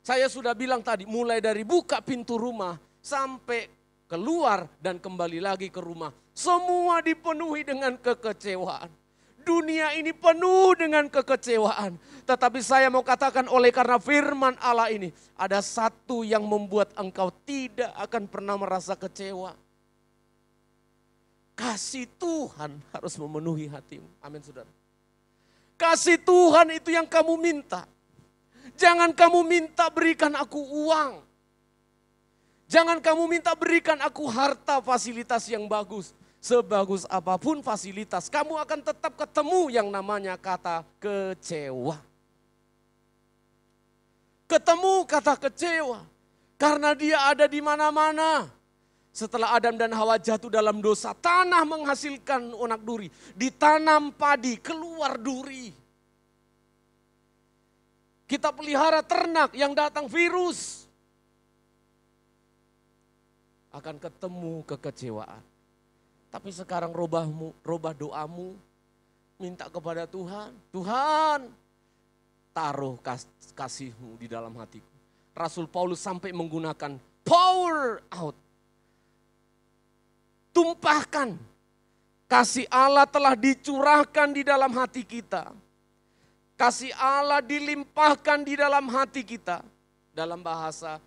Saya sudah bilang tadi, mulai dari buka pintu rumah sampai keluar dan kembali lagi ke rumah. Semua dipenuhi dengan kekecewaan. Dunia ini penuh dengan kekecewaan. Tetapi saya mau katakan oleh karena firman Allah ini, ada satu yang membuat engkau tidak akan pernah merasa kecewa. Kasih Tuhan harus memenuhi hatimu. Amin saudara. Kasih Tuhan itu yang kamu minta. Jangan kamu minta berikan aku uang. Jangan kamu minta berikan aku harta fasilitas yang bagus. Sebagus apapun fasilitas, kamu akan tetap ketemu yang namanya kata kecewa. Ketemu kata kecewa. Karena dia ada di mana-mana. Setelah Adam dan Hawa jatuh dalam dosa, tanah menghasilkan onak duri. Ditanam padi, keluar duri. Kita pelihara ternak yang datang virus. Akan ketemu kekecewaan. Tapi sekarang robah doamu, minta kepada Tuhan. Tuhan, taruh kasih-Mu di dalam hatiku. Rasul Paulus sampai menggunakan pour out. Tumpahkan. Kasih Allah telah dicurahkan di dalam hati kita. Kasih Allah dilimpahkan di dalam hati kita. Dalam bahasa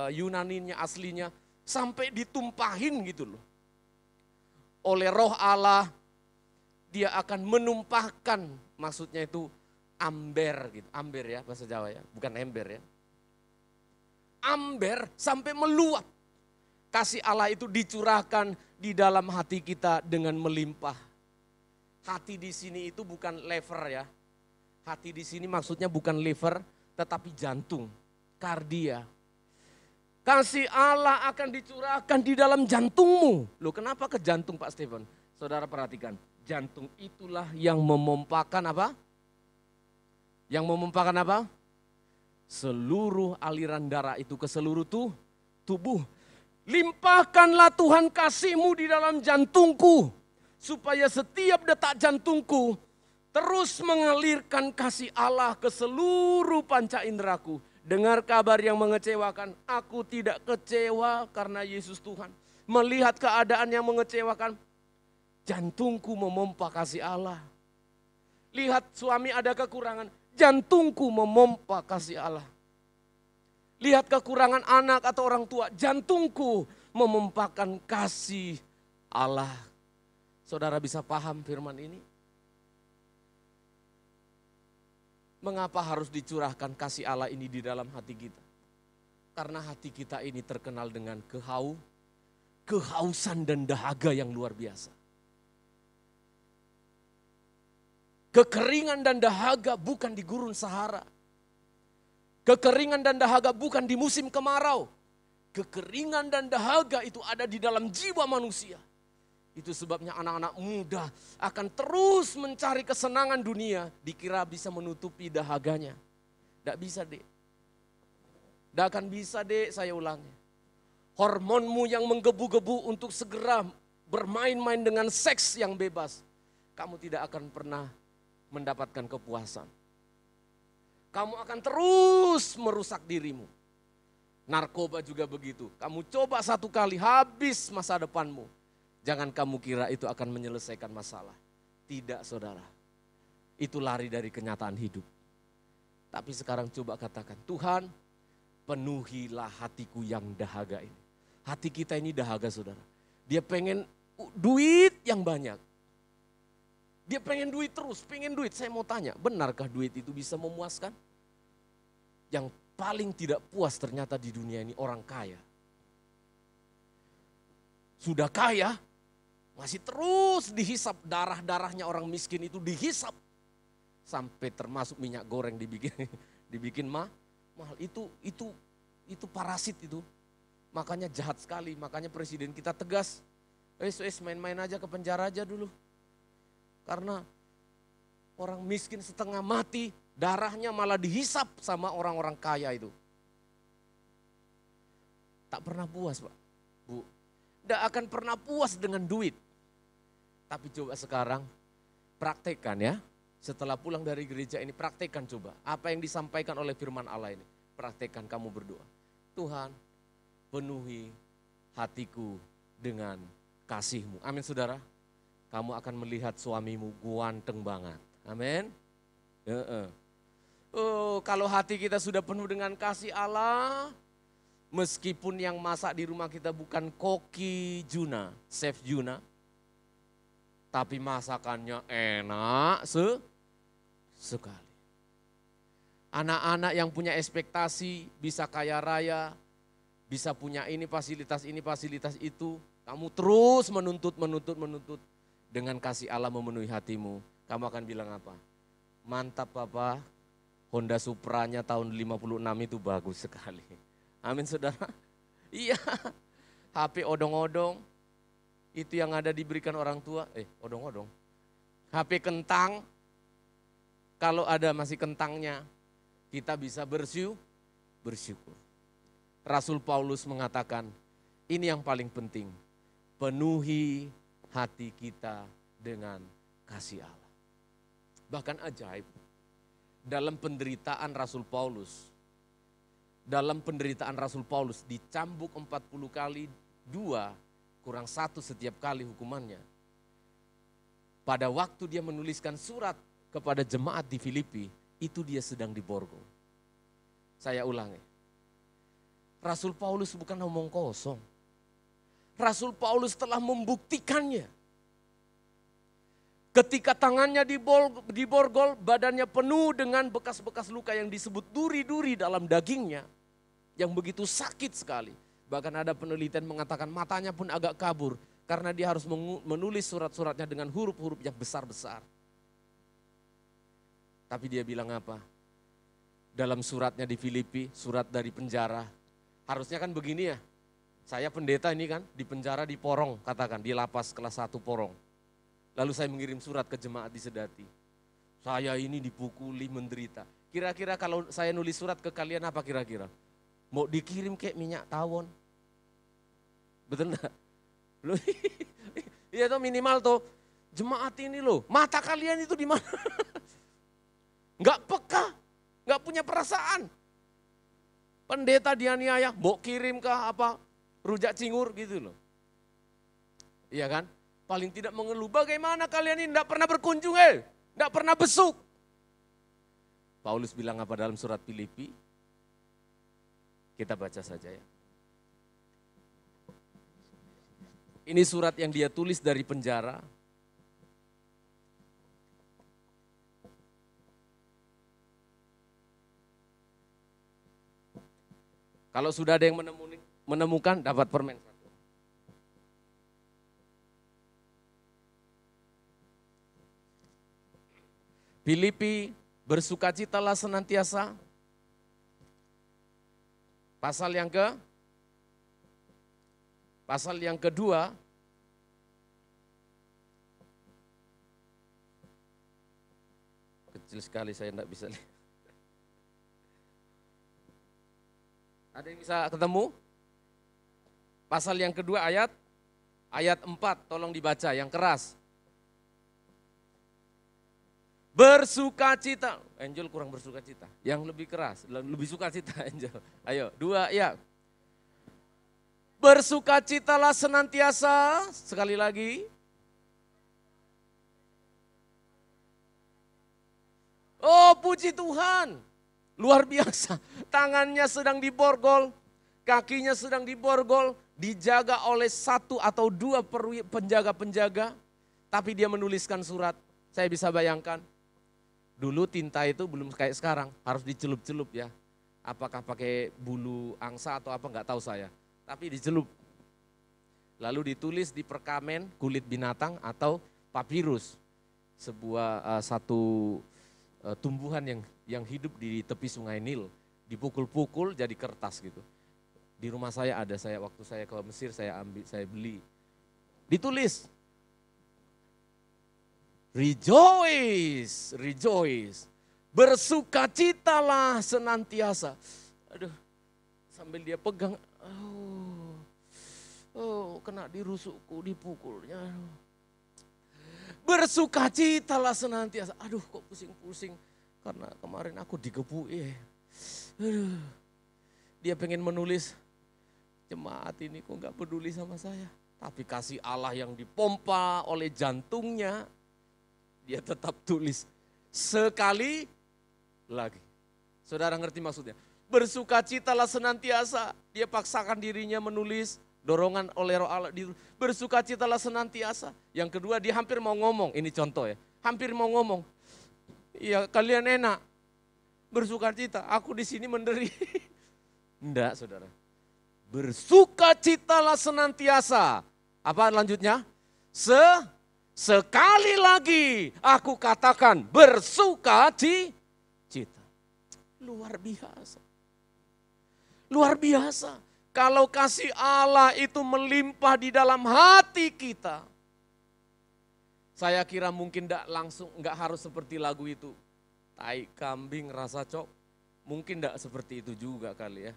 Yunaninya aslinya sampai ditumpahin gitu loh. Oleh roh Allah, dia akan menumpahkan, maksudnya itu amber gitu. Amber ya bahasa Jawa ya, bukan ember ya. Amber sampai meluap. Kasih Allah itu dicurahkan di dalam hati kita dengan melimpah. Hati di sini itu bukan lever ya. Hati di sini maksudnya bukan liver, tetapi jantung, kardia. Kasih Allah akan dicurahkan di dalam jantungmu. Loh kenapa ke jantung Pak Stephen? Saudara perhatikan, jantung itulah yang memompakan apa? Yang memompakan apa? Seluruh aliran darah itu ke seluruh tubuh. Limpahkanlah Tuhan kasih-Mu di dalam jantungku. Supaya setiap detak jantungku terus mengalirkan kasih Allah ke seluruh panca inderaku. Dengar kabar yang mengecewakan, aku tidak kecewa karena Yesus Tuhan. Melihat keadaan yang mengecewakan, jantungku memompa kasih Allah. Lihat suami ada kekurangan, jantungku memompa kasih Allah. Lihat kekurangan anak atau orang tua, jantungku memompakan kasih Allah. Saudara bisa paham firman ini? Mengapa harus dicurahkan kasih Allah ini di dalam hati kita? Karena hati kita ini terkenal dengan kehausan dan dahaga yang luar biasa. Kekeringan dan dahaga bukan di gurun Sahara. Kekeringan dan dahaga bukan di musim kemarau. Kekeringan dan dahaga itu ada di dalam jiwa manusia. Itu sebabnya anak-anak muda akan terus mencari kesenangan dunia. Dikira bisa menutupi dahaganya. Tidak bisa dek. Tidak akan bisa dek, saya ulangi. Hormonmu yang menggebu-gebu untuk segera bermain-main dengan seks yang bebas, kamu tidak akan pernah mendapatkan kepuasan. Kamu akan terus merusak dirimu. Narkoba juga begitu. Kamu coba satu kali, habis masa depanmu. Jangan kamu kira itu akan menyelesaikan masalah. Tidak, saudara. Itu lari dari kenyataan hidup. Tapi sekarang coba katakan, Tuhan, penuhilah hatiku yang dahaga ini. Hati kita ini dahaga, saudara. Dia pengen duit yang banyak. Dia pengen duit terus, pengen duit. Saya mau tanya, benarkah duit itu bisa memuaskan? Yang paling tidak puas ternyata di dunia ini orang kaya. Sudah kaya, masih terus dihisap darah-darahnya orang miskin itu dihisap. Sampai termasuk minyak goreng dibikin mahal. Itu parasit itu. Makanya jahat sekali, makanya presiden kita tegas. Main-main aja ke penjara aja dulu. Karena orang miskin setengah mati, darahnya malah dihisap sama orang-orang kaya itu. Tak pernah puas, Pak, Bu. Tidak akan pernah puas dengan duit. Tapi coba sekarang praktekkan ya. Setelah pulang dari gereja ini praktekkan coba. Apa yang disampaikan oleh firman Allah ini. Praktekkan, kamu berdoa. Tuhan, penuhi hatiku dengan kasih-Mu. Amin, saudara. Kamu akan melihat suamimu ganteng banget. Amin. Oh, kalau hati kita sudah penuh dengan kasih Allah, meskipun yang masak di rumah kita bukan koki Juna, chef Juna, tapi masakannya enak sekali. Anak-anak yang punya ekspektasi bisa kaya raya, bisa punya ini fasilitas itu, kamu terus menuntut. Dengan kasih Allah memenuhi hatimu, kamu akan bilang apa? Mantap Papa, Honda Supranya tahun 56 itu bagus sekali. Amin, saudara. Iya, HP odong-odong, itu yang ada diberikan orang tua, odong-odong. HP kentang, kalau ada masih kentangnya, kita bisa bersyukur. Rasul Paulus mengatakan, ini yang paling penting, penuhi hati kita dengan kasih Allah. Bahkan ajaib, dalam penderitaan Rasul Paulus dicambuk 40 kali, 2 kurang 1 setiap kali hukumannya. Pada waktu dia menuliskan surat kepada jemaat di Filipi, itu dia sedang diborgol. Saya ulangi, Rasul Paulus bukan omong kosong. Rasul Paulus telah membuktikannya. Ketika tangannya diborgol, badannya penuh dengan bekas-bekas luka yang disebut duri-duri dalam dagingnya. Yang begitu sakit sekali. Bahkan ada penelitian mengatakan matanya pun agak kabur. Karena dia harus menulis surat-suratnya dengan huruf-huruf yang besar-besar. Tapi dia bilang apa? Dalam suratnya di Filipi, surat dari penjara. Harusnya kan begini ya. Saya pendeta ini kan di penjara di Porong, katakan di lapas kelas 1 Porong. Lalu saya mengirim surat ke jemaat di Sedati. Saya ini dipukuli, menderita. Kira-kira kalau saya nulis surat ke kalian apa kira-kira? Mau dikirim kayak minyak tawon? Betul enggak? Iya tuh minimal tuh. Jemaat ini loh, mata kalian itu di mana? Enggak peka, enggak punya perasaan. Pendeta dianiaya, mau kirim ke apa? Rujak cingur gitu loh. Iya kan? Paling tidak mengeluh, bagaimana kalian ini tidak pernah berkunjung tidak pernah besuk. Paulus bilang apa dalam surat Filipi? Kita baca saja ya. Ini surat yang dia tulis dari penjara. Kalau sudah ada yang menemukan, dapat permen. Filipi, bersukacitalah senantiasa. Pasal yang kedua, kecil sekali saya tidak bisa lihat. Ada yang bisa ketemu? Pasal yang kedua ayat Ayat 4 tolong dibaca yang keras. Bersukacita. Angel kurang bersukacita. Yang lebih keras, lebih sukacita Angel. Ayo, 2 ya. Bersukacitalah senantiasa. Sekali lagi. Oh, puji Tuhan. Luar biasa. Tangannya sedang diborgol, kakinya sedang diborgol, dijaga oleh 1 atau 2 penjaga-penjaga. Tapi dia menuliskan surat. Saya bisa bayangkan. Dulu tinta itu belum kayak sekarang, harus dicelup-celup ya. Apakah pakai bulu angsa atau apa nggak tahu saya. Tapi dicelup. Lalu ditulis di perkamen kulit binatang atau papirus. Sebuah satu tumbuhan yang hidup di tepi sungai Nil. Dipukul-pukul jadi kertas gitu. Di rumah saya ada, waktu saya ke Mesir saya beli. Ditulis. Rejoice, rejoice. Bersukacitalah senantiasa. Aduh, sambil dia pegang, kena dirusukku, dipukulnya. Bersukacitalah senantiasa. Aduh, kok pusing-pusing karena kemarin aku digebuki. Aduh, dia pengen menulis, jemaat ini kok gak peduli sama saya. Tapi kasih Allah yang dipompa oleh jantungnya, dia tetap tulis sekali lagi. Saudara ngerti maksudnya? Bersukacitalah senantiasa. Dia paksakan dirinya menulis, dorongan oleh Roh Allah. Bersukacitalah senantiasa. Yang kedua dia hampir mau ngomong, ini contoh ya. Hampir mau ngomong, iya kalian enak bersukacita, aku di sini menderita. Enggak saudara. Bersukacitalah senantiasa. Apa lanjutnya? Sekali lagi aku katakan bersukacita. Luar biasa. Luar biasa. Kalau kasih Allah itu melimpah di dalam hati kita. Saya kira mungkin enggak harus seperti lagu itu. Tai kambing rasa cok. Mungkin enggak seperti itu juga kali ya.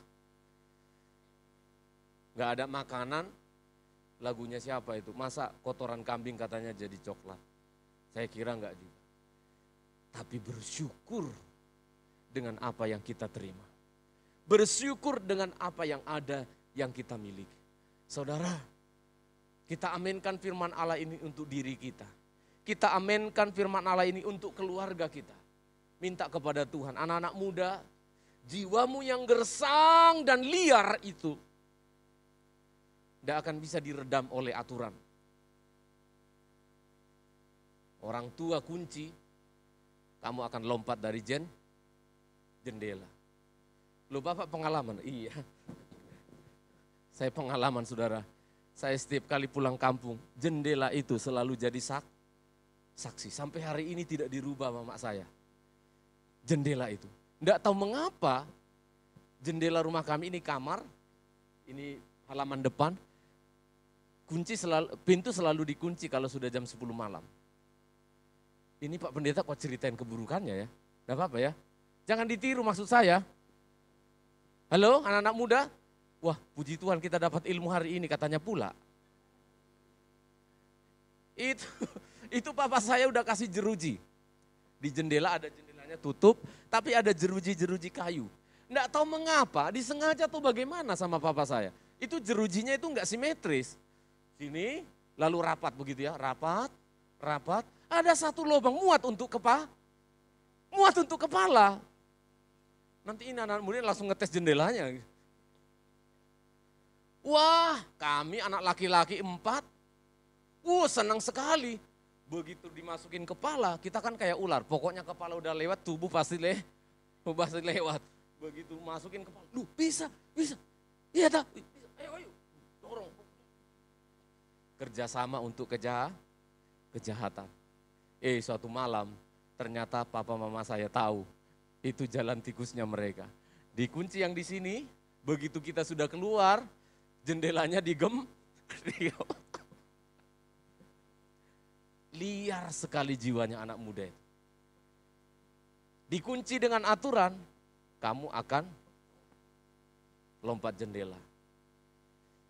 Enggak ada makanan. Lagunya siapa itu? Masa kotoran kambing katanya jadi coklat? Saya kira enggak juga. Tapi bersyukur dengan apa yang kita terima. Bersyukur dengan apa yang ada yang kita miliki. Saudara, kita aminkan firman Allah ini untuk diri kita. Kita aminkan firman Allah ini untuk keluarga kita. Minta kepada Tuhan, anak-anak muda, jiwamu yang gersang dan liar itu tidak akan bisa diredam oleh aturan. Orang tua kunci, kamu akan lompat dari jendela. Loh Bapak pengalaman? Iya. Saya pengalaman saudara. Saya setiap kali pulang kampung, jendela itu selalu jadi saksi. Sampai hari ini tidak dirubah mama saya. Jendela itu. Tidak tahu mengapa jendela rumah kami ini kamar, ini halaman depan, pintu selalu dikunci kalau sudah jam 10 malam. Ini Pak Pendeta kok ceritain keburukannya ya? Tidak apa-apa ya? Jangan ditiru maksud saya. Halo anak-anak muda? Wah puji Tuhan kita dapat ilmu hari ini katanya pula. Itu papa saya udah kasih jeruji. Di jendela ada jendelanya tutup, tapi ada jeruji-jeruji kayu. Nggak tahu mengapa, disengaja tuh bagaimana sama papa saya. Itu jerujinya itu nggak simetris. Sini, lalu rapat begitu ya, rapat. Ada satu lubang muat untuk kepala. Nanti ini anak muda langsung ngetes jendelanya. Wah, kami anak laki-laki 4, senang sekali. Begitu dimasukin kepala, kita kan kayak ular. Pokoknya kepala udah lewat, tubuh pasti lewat. Begitu masukin kepala, bisa. Iya tak? Ayo, dorong. Kerjasama untuk kejahatan. Suatu malam ternyata papa mama saya tahu itu jalan tikusnya mereka. Dikunci yang di sini, begitu kita sudah keluar, jendelanya liar sekali jiwanya anak muda itu. Dikunci dengan aturan, kamu akan lompat jendela.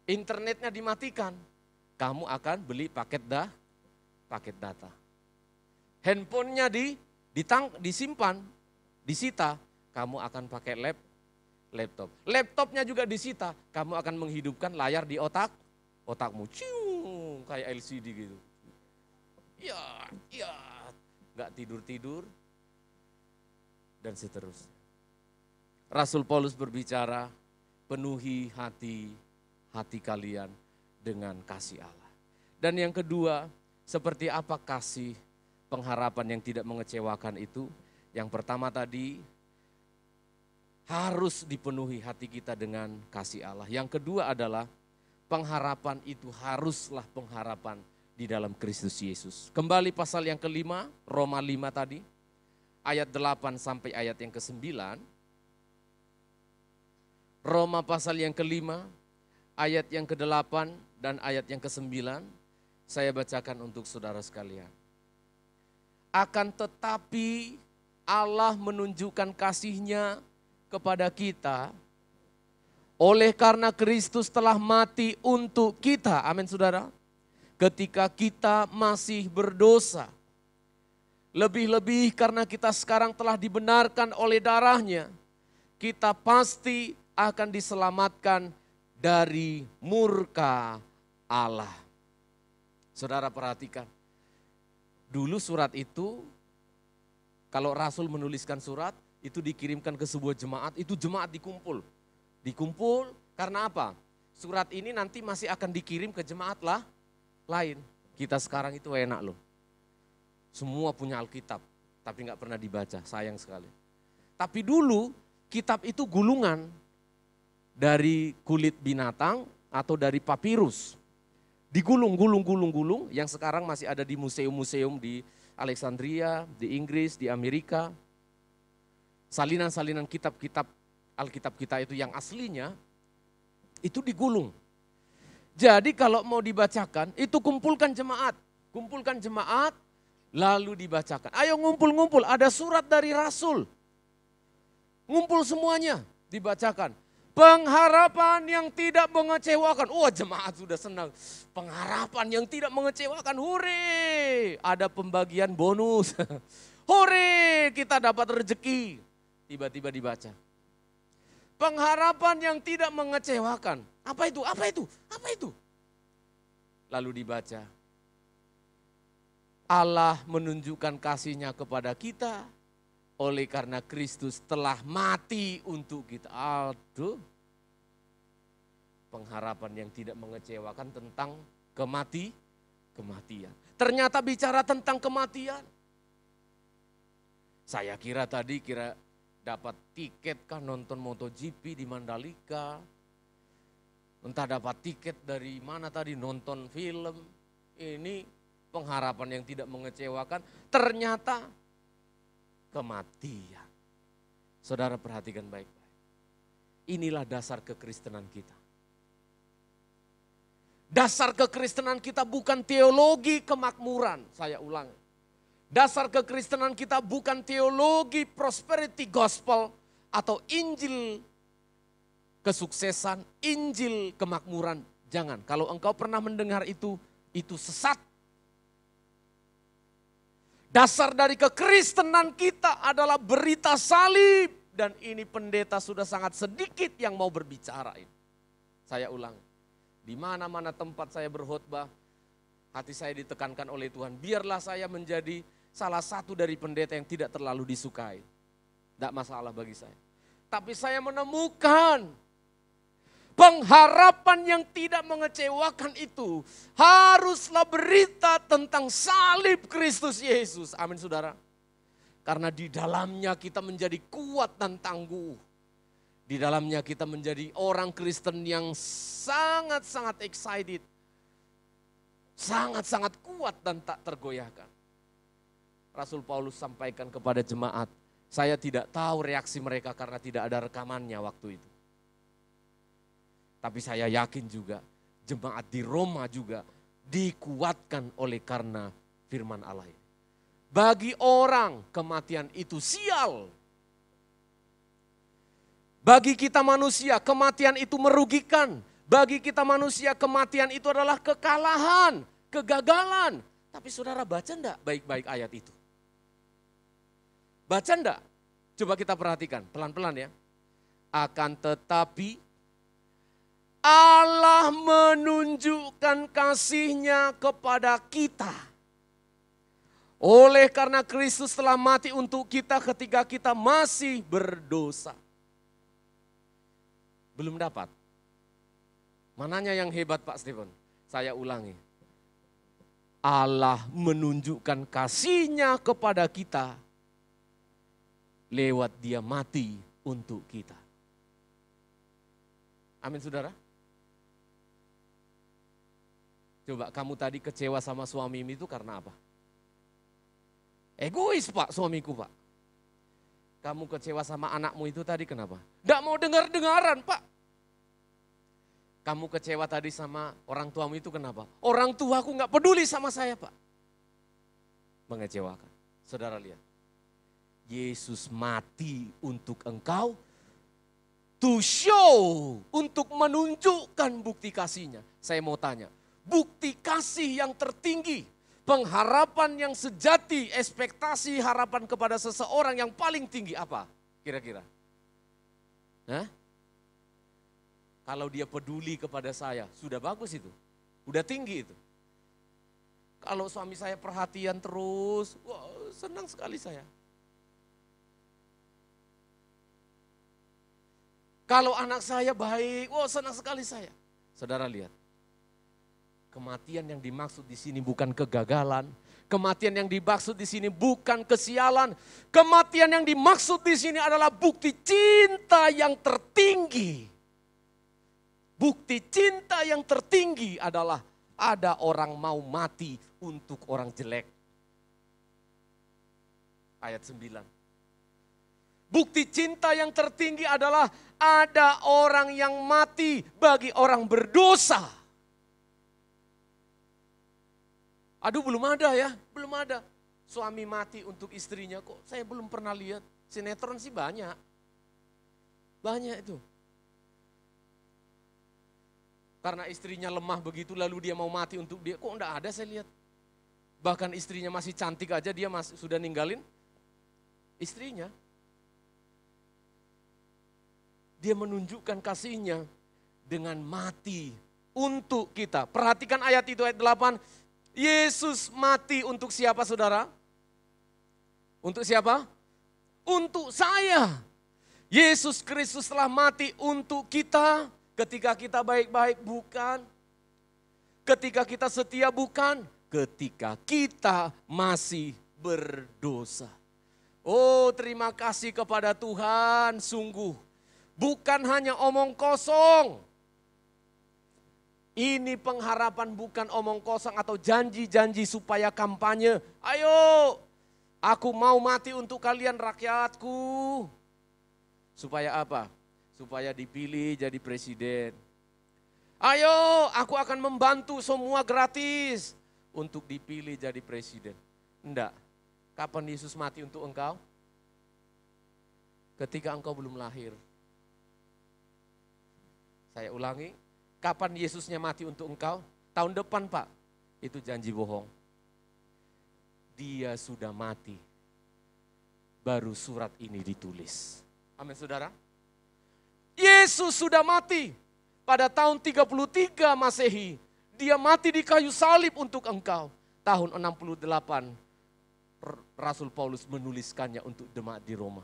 Internetnya dimatikan, kamu akan beli paket data. Handphonenya disimpan, disita, kamu akan pakai laptop. Laptopnya juga disita, kamu akan menghidupkan layar di otakmu. Cium, kayak LCD gitu. Ya, nggak tidur, dan seterusnya. Rasul Paulus berbicara, penuhi hati kalian dengan kasih Allah. Dan yang kedua, seperti apa kasih pengharapan yang tidak mengecewakan itu? Yang pertama tadi, harus dipenuhi hati kita dengan kasih Allah. Yang kedua adalah pengharapan itu haruslah pengharapan di dalam Kristus Yesus. Kembali pasal yang kelima, Roma 5 tadi, ayat 8 sampai ayat yang ke-9. Roma pasal yang kelima, ayat yang ke-8 dan ayat yang ke-9, saya bacakan untuk saudara sekalian. Akan tetapi Allah menunjukkan kasih-Nya kepada kita oleh karena Kristus telah mati untuk kita. Amin saudara. Ketika kita masih berdosa. Lebih-lebih karena kita sekarang telah dibenarkan oleh darah-Nya. Kita pasti akan diselamatkan dari murka Allah. Saudara perhatikan. Dulu surat itu, kalau Rasul menuliskan surat, itu dikirimkan ke sebuah jemaat, itu jemaat dikumpul. Dikumpul karena apa? Surat ini nanti masih akan dikirim ke jemaat lain. Kita sekarang itu enak loh. Semua punya Alkitab, tapi gak pernah dibaca, sayang sekali. Tapi dulu kitab itu gulungan dari kulit binatang atau dari papirus. Digulung, yang sekarang masih ada di museum-museum di Alexandria, di Inggris, di Amerika. Salinan-salinan kitab-kitab Alkitab kita itu yang aslinya, itu digulung. Jadi kalau mau dibacakan, itu kumpulkan jemaat, lalu dibacakan. Ayo ngumpul, ada surat dari Rasul. Ngumpul semuanya, dibacakan. Pengharapan yang tidak mengecewakan. Wah, jemaat sudah senang. Pengharapan yang tidak mengecewakan. Hore, ada pembagian bonus. Hore, kita dapat rezeki. Tiba-tiba dibaca. Pengharapan yang tidak mengecewakan. Apa itu? Lalu dibaca. Allah menunjukkan kasih-Nya kepada kita. Oleh karena Kristus telah mati untuk kita. Aduh. Pengharapan yang tidak mengecewakan tentang kematian. Ternyata bicara tentang kematian. Saya kira dapat tiket kah nonton MotoGP di Mandalika. Entah dapat tiket dari mana tadi nonton film. Ini pengharapan yang tidak mengecewakan. Ternyata kematian. Saudara perhatikan baik-baik. Inilah dasar kekristenan kita. Dasar kekristenan kita bukan teologi kemakmuran. Saya ulang. Dasar kekristenan kita bukan teologi prosperity gospel atau Injil kesuksesan, Injil kemakmuran. Jangan, kalau engkau pernah mendengar itu sesat. Dasar dari kekristenan kita adalah berita salib. Dan ini pendeta sudah sangat sedikit yang mau berbicara ini. Saya ulang, di mana-mana tempat saya berkhotbah, hati saya ditekankan oleh Tuhan. Biarlah saya menjadi salah satu dari pendeta yang tidak terlalu disukai. Tidak masalah bagi saya. Tapi saya menemukan pengharapan yang tidak mengecewakan itu haruslah berita tentang salib Kristus Yesus. Amin saudara. Karena di dalamnya kita menjadi kuat dan tangguh. Di dalamnya kita menjadi orang Kristen yang sangat-sangat excited. Sangat-sangat kuat dan tak tergoyahkan. Rasul Paulus sampaikan kepada jemaat, saya tidak tahu reaksi mereka karena tidak ada rekamannya waktu itu. Tapi saya yakin juga jemaat di Roma juga dikuatkan oleh karena firman Allah ini. Bagi orang kematian itu sial. Bagi kita manusia kematian itu merugikan. Bagi kita manusia kematian itu adalah kekalahan, kegagalan. Tapi saudara baca enggak baik-baik ayat itu? Baca enggak? Coba kita perhatikan pelan-pelan ya. Akan tetapi Allah menunjukkan kasih-Nya kepada kita. Oleh karena Kristus telah mati untuk kita ketika kita masih berdosa. Belum dapat? Mananya yang hebat Pak Stephen? Saya ulangi. Allah menunjukkan kasih-Nya kepada kita lewat Dia mati untuk kita. Amin saudara? Coba kamu tadi kecewa sama suamimu itu karena apa? Egois Pak suamiku Pak. Kamu kecewa sama anakmu itu tadi kenapa? Nggak mau dengar-dengaran Pak. Kamu kecewa tadi sama orang tuamu itu kenapa? Orang tuaku nggak peduli sama saya Pak. Mengecewakan. Saudara lihat. Yesus mati untuk engkau. To show. Untuk menunjukkan bukti kasih-Nya. Saya mau tanya. Bukti kasih yang tertinggi. Pengharapan yang sejati. Ekspektasi harapan kepada seseorang yang paling tinggi apa? Kira-kira. Hah? Kalau dia peduli kepada saya, sudah bagus itu. Udah tinggi itu. Kalau suami saya perhatian terus, wah, senang sekali saya. Kalau anak saya baik, wah senang sekali saya. Saudara lihat. Kematian yang dimaksud di sini bukan kegagalan. Kematian yang dimaksud di sini bukan kesialan. Kematian yang dimaksud di sini adalah bukti cinta yang tertinggi. Bukti cinta yang tertinggi adalah ada orang mau mati untuk orang jelek. Ayat 9. Bukti cinta yang tertinggi adalah ada orang yang mati bagi orang berdosa. Aduh belum ada ya, belum ada. Suami mati untuk istrinya kok saya belum pernah lihat. Sinetron sih banyak. Banyak itu. Karena istrinya lemah begitu lalu dia mau mati untuk dia. Kok enggak ada saya lihat. Bahkan istrinya masih cantik aja dia sudah ninggalin istrinya. Dia menunjukkan kasih-Nya dengan mati untuk kita. Perhatikan ayat itu ayat 8. Yesus mati untuk siapa saudara? Untuk siapa? Untuk saya. Yesus Kristus telah mati untuk kita. Ketika kita baik-baik bukan. Ketika kita setia bukan. Ketika kita masih berdosa. Oh terima kasih kepada Tuhan sungguh. Bukan hanya omong kosong. Ini pengharapan bukan omong kosong atau janji-janji supaya kampanye. Ayo aku mau mati untuk kalian rakyatku. Supaya apa? Supaya dipilih jadi presiden. Ayo, aku akan membantu semua gratis untuk dipilih jadi presiden. Enggak. Kapan Yesus mati untuk engkau? Ketika engkau belum lahir. Saya ulangi, kapan Yesusnya mati untuk engkau? Tahun depan Pak, itu janji bohong. Dia sudah mati, baru surat ini ditulis. Amin saudara. Yesus sudah mati pada tahun 33 Masehi. Dia mati di kayu salib untuk engkau. Tahun 68 Rasul Paulus menuliskannya untuk jemaat di Roma.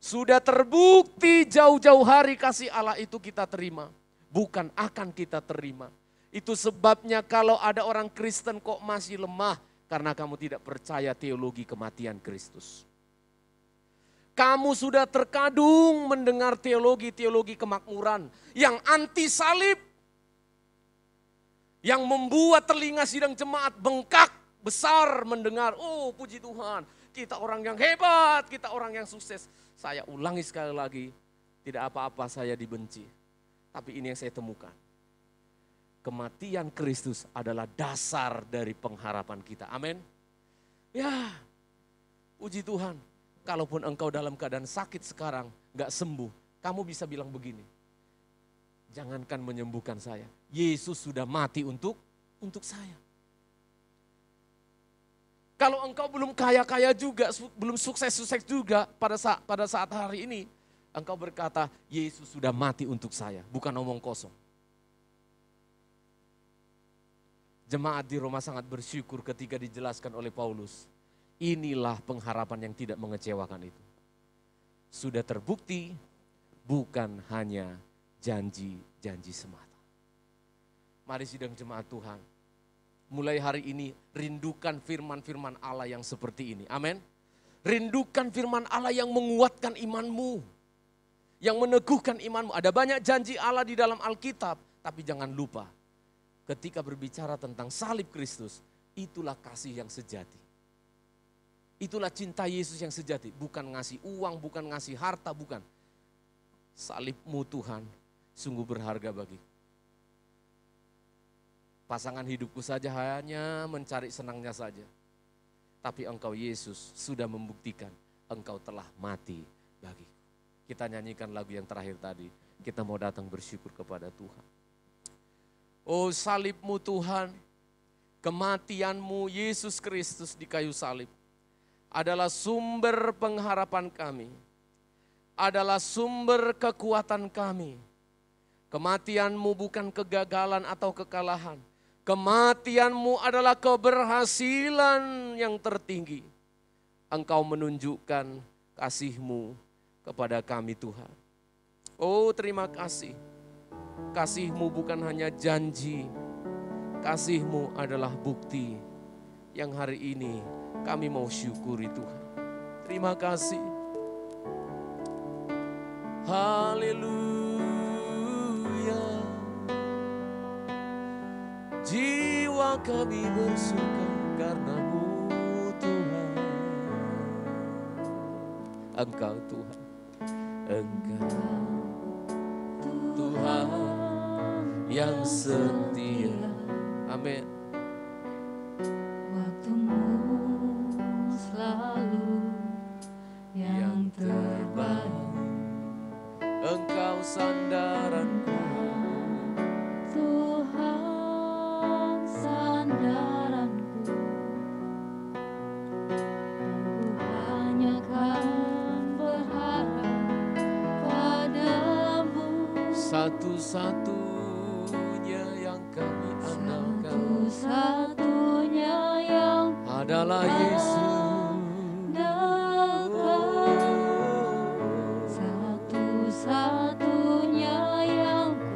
Sudah terbukti jauh-jauh hari kasih Allah itu kita terima. Bukan akan kita terima. Itu sebabnya kalau ada orang Kristen kok masih lemah. Karena kamu tidak percaya teologi kematian Kristus. Kamu sudah terkadung mendengar teologi-teologi kemakmuran yang anti salib. Yang membuat telinga sidang jemaat bengkak besar mendengar, oh puji Tuhan, kita orang yang hebat, kita orang yang sukses. Saya ulangi sekali lagi, tidak apa-apa saya dibenci. Tapi ini yang saya temukan. Kematian Kristus adalah dasar dari pengharapan kita. Amin. Ya, puji Tuhan. Kalaupun engkau dalam keadaan sakit sekarang, gak sembuh, kamu bisa bilang begini. Jangankan menyembuhkan saya, Yesus sudah mati untuk saya. Kalau engkau belum kaya-kaya juga, belum sukses-sukses juga pada saat hari ini, engkau berkata, Yesus sudah mati untuk saya, bukan omong kosong. Jemaat di Roma sangat bersyukur ketika dijelaskan oleh Paulus. Inilah pengharapan yang tidak mengecewakan itu. Sudah terbukti, bukan hanya janji-janji semata. Mari sidang jemaat Tuhan. Mulai hari ini rindukan firman-firman Allah yang seperti ini. Amin. Rindukan firman Allah yang menguatkan imanmu. Yang meneguhkan imanmu. Ada banyak janji Allah di dalam Alkitab. Tapi jangan lupa. Ketika berbicara tentang salib Kristus. Itulah kasih yang sejati. Itulah cinta Yesus yang sejati. Bukan ngasih uang, bukan ngasih harta, bukan. Salibmu Tuhan sungguh berharga bagiku. Pasangan hidupku saja hanya mencari senangnya saja. Tapi engkau Yesus sudah membuktikan engkau telah mati bagiku. Kita nyanyikan lagu yang terakhir tadi. Kita mau datang bersyukur kepada Tuhan. Oh salibmu Tuhan, kematianmu Yesus Kristus di kayu salib adalah sumber pengharapan kami. Adalah sumber kekuatan kami. Kematianmu bukan kegagalan atau kekalahan. Kematianmu adalah keberhasilan yang tertinggi. Engkau menunjukkan kasih-Mu kepada kami Tuhan. Oh terima kasih. Kasih-Mu bukan hanya janji. Kasih-Mu adalah bukti yang hari ini kami mau syukuri Tuhan. Terima kasih. Haleluya. Jiwa kami bersuka karena-Mu Tuhan. Engkau Tuhan. Engkau Tuhan yang setia. Amin. Waktumu selalu yang terbaik. Engkau sandaranku. Tuhan sandaranku. Ku hanya kan berharap padamu. Satu-satunya yang kami andalkan Satu-satunya yang adalah Yesus. Satu-satunya yang ku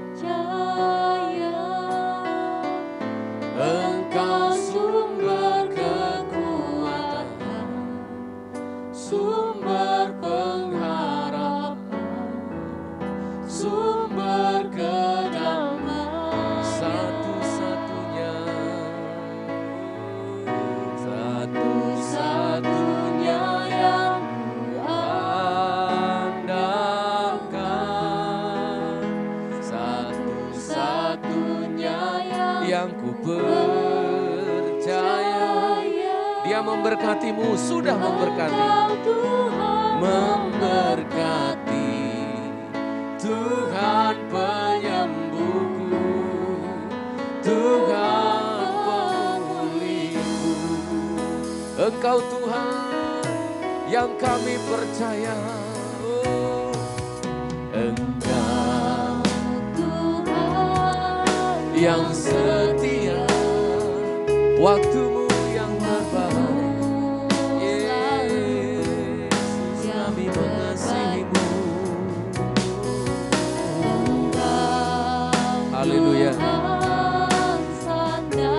percaya. Engkau sumber kekuatan, sumber pengharapan, sumber kedamaian. Satu-satunya, satu-satunya yang andalkan, satu-satunya yang ku percaya. Dia memberkatimu, sudah memberkati. Memberkati Tuhan penyembuhku, Tuhan pemulihku. Engkau Tuhan yang kami percaya. Oh, Engkau Tuhan yang setia, waktumu yang terbaik. Yesus, kami mengasihimu. Haleluya.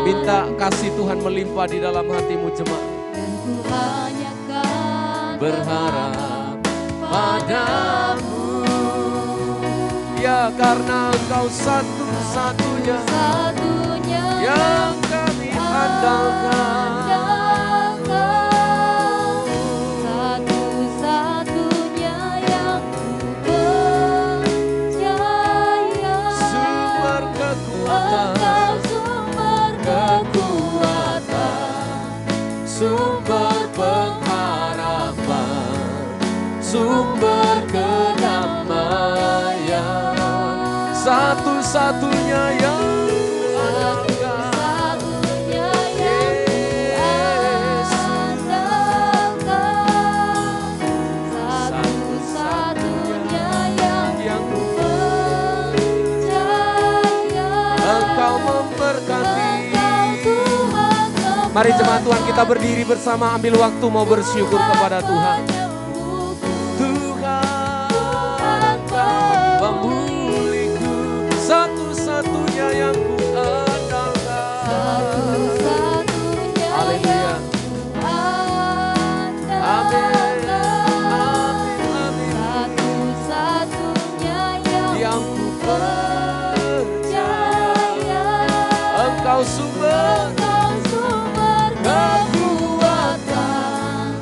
Minta kasih Tuhan melimpah di dalam hatimu jemaat. Dan ku hanya kan Berharap padamu, ya karena Engkau satu-satunya satunya yang kami andalkan. Satu-satunya yang ku percaya. Sumber kekuatan, Engkau sumber kekuatan, sumber pengharapan, sumber kedamaian. Satu-satunya yang kuandalkan. Satu-satunya yang kuandalkan. Satu-satunya yang percaya. Engkau memberkati. Mari jemaat Tuhan kita berdiri bersama, ambil waktu mau bersyukur kepada Tuhan. Tuhan pemulihku, satu-satunya yang kuandalkan. Satu-satunya Haleluya. yang kuandalkan. Amin. Amin. Amin. Satu-satunya Yang ku percaya. Engkau sumber kekuatan,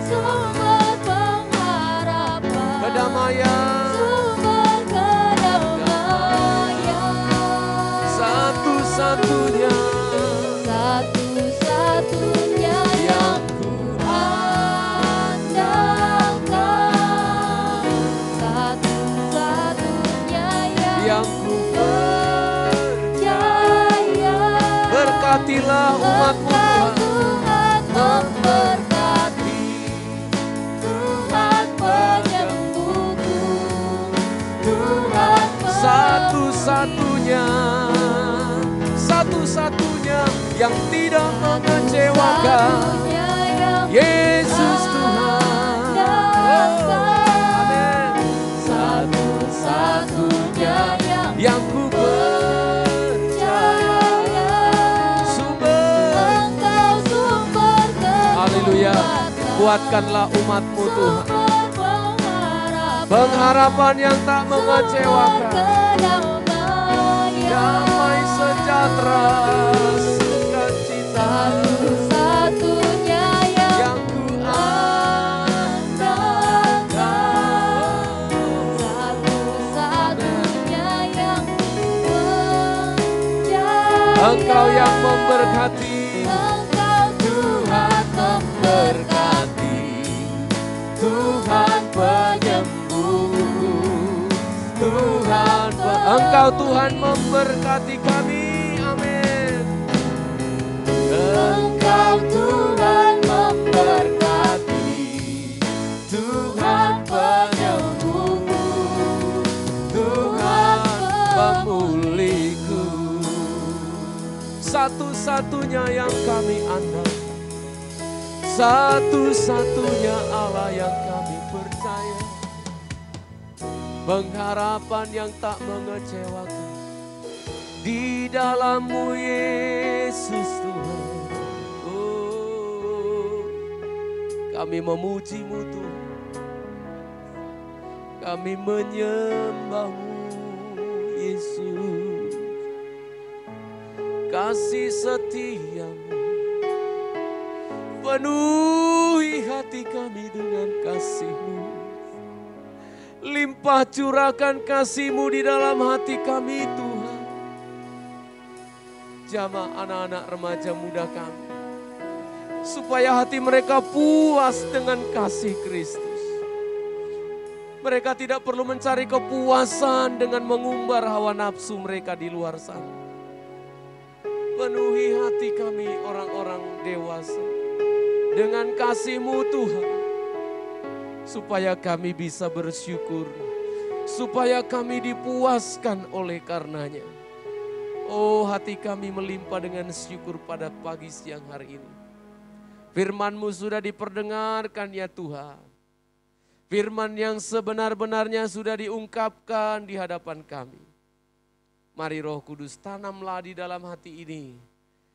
sumber pengharapan, kedamaian. sumber kedamaian. Satu-satunya Satu-satunya yang kuandalkan. Satu-satunya yang ku percaya. berkatilah umatmu Tuhan. Tuhan memberkati, Tuhan penyembuhku, Tuhan Satu-satunya, satu-satunya yang tidak mengecewakan. satu-satunya yang Yesus Tuhan. Amin. satu-satunya Yang ku percaya. Sumber. Engkau sumber Haleluya. kekuatan, Kuatkanlah umatmu Tuhan. sumber pengharapan, Pengharapan yang tak sumber mengecewakan. kedamaian. Damai sejahtera, sukacita Satu-satunya yang ku andalkan. Satu-satunya yang percaya. Engkau yang memberkati. Engkau Tuhan memberkati, Tuhan penyembuhku. Engkau Tuhan memberkati kami. Amin. Engkau Tuhan memberkati, Tuhan penyembuhku. Tuhan pemulihku. Satu-satunya yang kami andalkan. Satu-satunya Allah yang kami percaya. Pengharapan yang tak mengecewakan. Di dalam-Mu Yesus Tuhan. Oh, kami memuji-Mu Tuhan. Kami menyembah-Mu Yesus. Kasih setia-Mu penuhi hati kami dengan kasih-Mu. Limpah curahkan kasih-Mu di dalam hati kami Tuhan. Jamah anak-anak remaja muda kami. Supaya hati mereka puas dengan kasih Kristus. Mereka tidak perlu mencari kepuasan dengan mengumbar hawa nafsu mereka di luar sana. Penuhi hati kami orang-orang dewasa dengan kasih-Mu Tuhan. Supaya kami bisa bersyukur. Supaya kami dipuaskan oleh karenanya. Oh, hati kami melimpah dengan syukur pada pagi siang hari ini. Firman-Mu sudah diperdengarkan ya Tuhan. Firman yang sebenar-benarnya sudah diungkapkan di hadapan kami. Mari Roh Kudus tanamlah di dalam hati ini.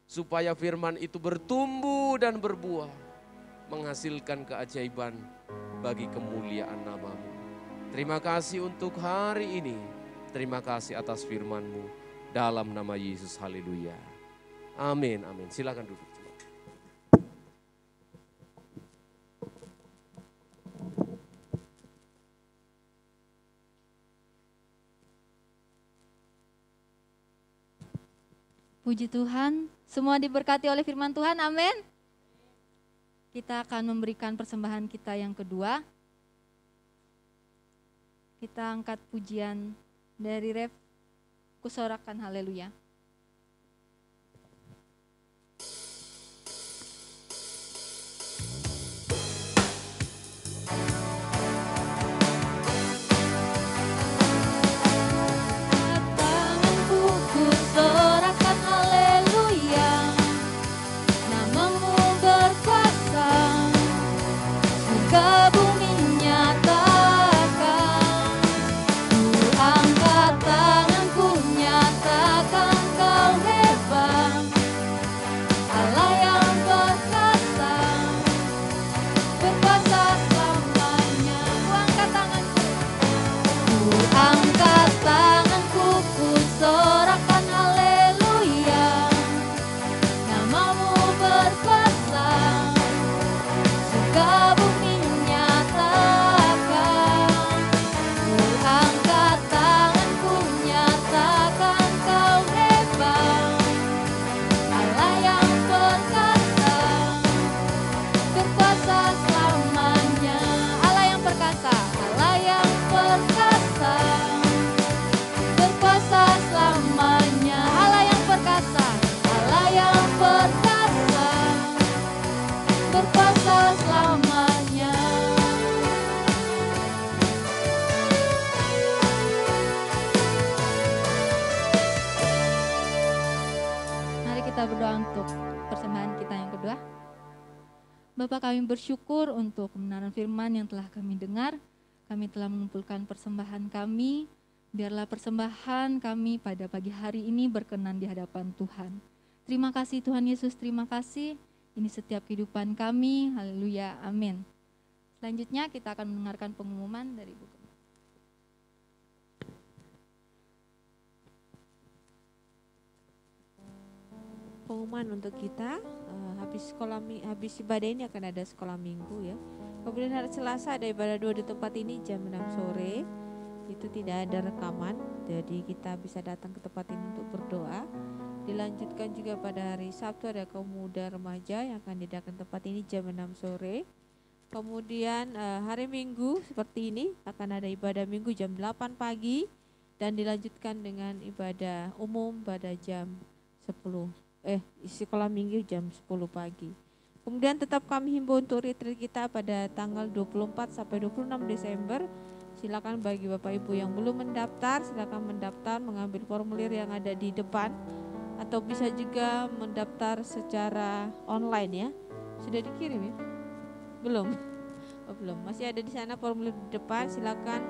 Supaya firman itu bertumbuh dan berbuah. Menghasilkan keajaiban bagi kemuliaan nama-Mu. Terima kasih untuk hari ini. Terima kasih atas firman-Mu. Dalam nama Yesus, haleluya. Amin, amin. Silakan duduk. Puji Tuhan, semua diberkati oleh firman Tuhan, amin. Kita akan memberikan persembahan kita yang kedua. Kita angkat pujian dari Ref kusorakan haleluya. Tanganku kusorakan haleluya, namamu berkuasa, surga bumi nyatakan. Ku angkat tanganku nyatakan kau hebat, Allah yang berkuasa, berkuasa selamanya. Ku angkat tanganku, ku sorakan haleluya, namamu berkuasa, surga bumi nyatakan. Ku angkat tanganku nyatakan kau hebat, Allah yang berkuasa, berkuasa selamanya. Allah yang perkasa, Allah yang perkasa, berkuasa selamanya. Allah yang perkasa, Allah yang perkasa, berkuasa selamanya. Mari kita berdoa untuk persembahan kita yang kedua. Bapa, kami bersyukur untuk kebenaran firman yang telah kami dengar. Kami telah mengumpulkan persembahan kami. Biarlah persembahan kami pada pagi hari ini berkenan di hadapan Tuhan. Terima kasih Tuhan Yesus, terima kasih. Ini setiap kehidupan kami. Haleluya, amin. Selanjutnya kita akan mendengarkan pengumuman dari buku. Pengumuman untuk kita, habis ibadah ini akan ada sekolah minggu ya. Kemudian hari Selasa ada ibadah 2 di tempat ini jam 6 sore. Itu tidak ada rekaman, jadi kita bisa datang ke tempat ini untuk berdoa. Dilanjutkan juga pada hari Sabtu ada kaum muda remaja yang akan diadakan tempat ini jam 6 sore. Kemudian hari Minggu seperti ini akan ada ibadah Minggu jam 8 pagi dan dilanjutkan dengan ibadah umum pada jam 10. Sekolah minggu jam 10 pagi. Kemudian tetap kami himbau untuk retreat kita pada tanggal 24 sampai 26 Desember. Silakan bagi Bapak Ibu yang belum mendaftar, silakan mendaftar mengambil formulir yang ada di depan atau bisa juga mendaftar secara online ya. Sudah dikirim ya? Belum. Oh, belum. Masih ada di sana formulir di depan. Silakan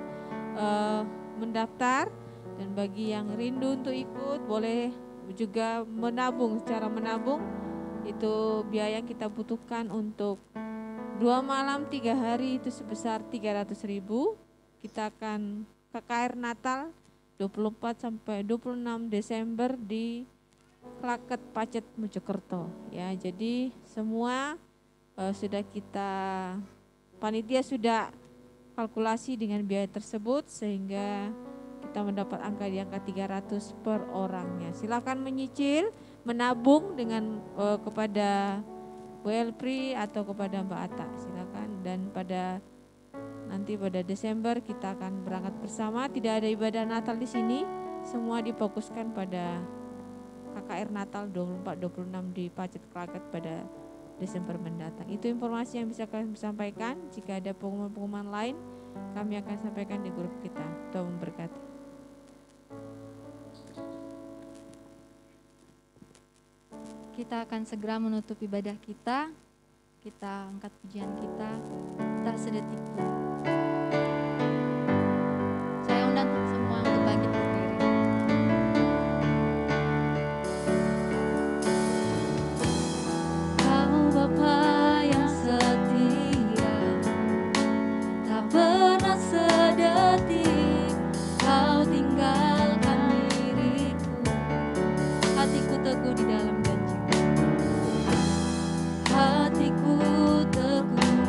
mendaftar, dan bagi yang rindu untuk ikut boleh juga menabung. Secara menabung itu biaya yang kita butuhkan untuk 2 malam 3 hari itu sebesar 300.000. Kita akan KKR Natal 24 sampai 26 Desember di Klaket Pacet Mojokerto ya. Jadi semua sudah kita panitia sudah kalkulasi dengan biaya tersebut sehingga kita mendapat angka di angka 300 per orangnya. Silakan menyicil, menabung dengan kepada Bu Elpri atau kepada Mbak Ata, silakan. Dan nanti pada Desember kita akan berangkat bersama. Tidak ada ibadah Natal di sini, semua difokuskan pada KKR Natal 24-26 di Pacet Klaket pada Desember mendatang. Itu informasi yang bisa kami sampaikan. Jika ada pengumuman-pengumuman lain, kami akan sampaikan di grup kita. Tuhan memberkati. Kita akan segera menutup ibadah kita. Kita angkat pujian kita. Tak sedetik pun. Saya undang semua untuk bangkit berdiri. Kau Bapa yang setia, tak pernah sedetik Kau tinggalkan diriku. Hatiku teguh di dalam janji. Hatiku teguh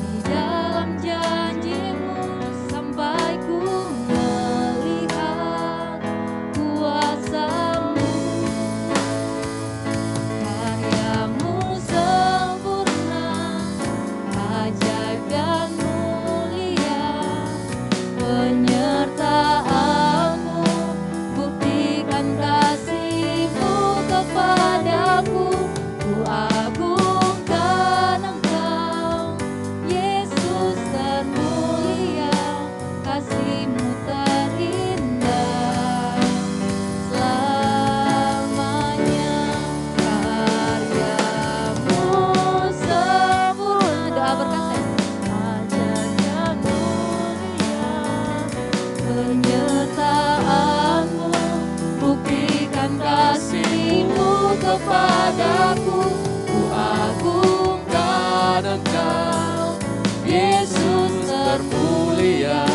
di dalam janji-Mu sampai ku melihat kuasa-Mu. Karya-Mu sempurna, ajaib dan mulia. Penyertaan-Mu buktikan kepadaku, ku agungkan Engkau. Yesus termulia,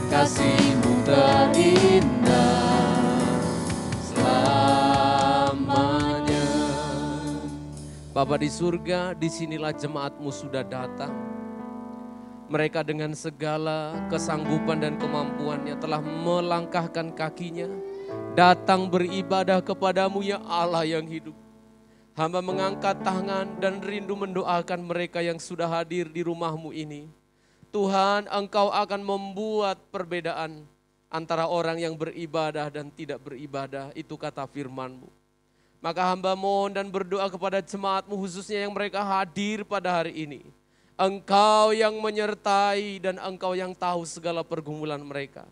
kasih-Mu terindah selamanya. Bapa di surga, disinilah jemaat-Mu sudah datang. Mereka dengan segala kesanggupan dan kemampuannya telah melangkahkan kakinya, datang beribadah kepadamu ya Allah yang hidup. Hamba mengangkat tangan dan rindu mendoakan mereka yang sudah hadir di rumah-Mu ini. Tuhan, Engkau akan membuat perbedaan antara orang yang beribadah dan tidak beribadah, itu kata firman-Mu. Maka hamba mohon dan berdoa kepada jemaat-Mu khususnya yang mereka hadir pada hari ini. Engkau yang menyertai dan Engkau yang tahu segala pergumulan mereka.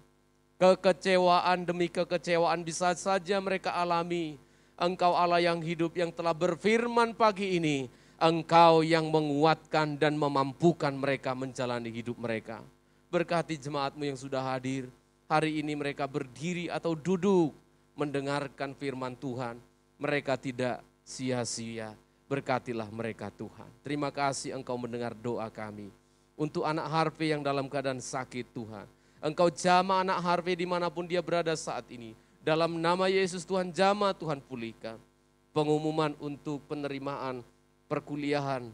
Kekecewaan demi kekecewaan bisa saja mereka alami. Engkau Allah yang hidup yang telah berfirman pagi ini. Engkau yang menguatkan dan memampukan mereka menjalani hidup mereka. Berkati jemaat-Mu yang sudah hadir. Hari ini mereka berdiri atau duduk mendengarkan firman Tuhan. Mereka tidak sia-sia. Berkatilah mereka Tuhan. Terima kasih Engkau mendengar doa kami. Untuk anak Harvey yang dalam keadaan sakit Tuhan. Engkau jamah anak Harvey dimanapun dia berada saat ini. Dalam nama Yesus Tuhan jamah Tuhan pulihkan. Pengumuman untuk penerimaan perkuliahan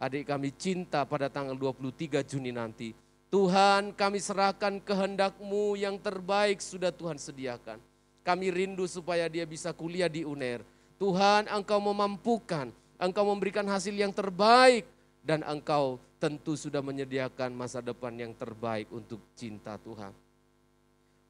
adik kami Cinta pada tanggal 23 Juni nanti. Tuhan kami serahkan kehendak-Mu yang terbaik sudah Tuhan sediakan. Kami rindu supaya dia bisa kuliah di UNER. Tuhan Engkau memampukan. Engkau memberikan hasil yang terbaik dan Engkau tentu sudah menyediakan masa depan yang terbaik untuk Cinta Tuhan.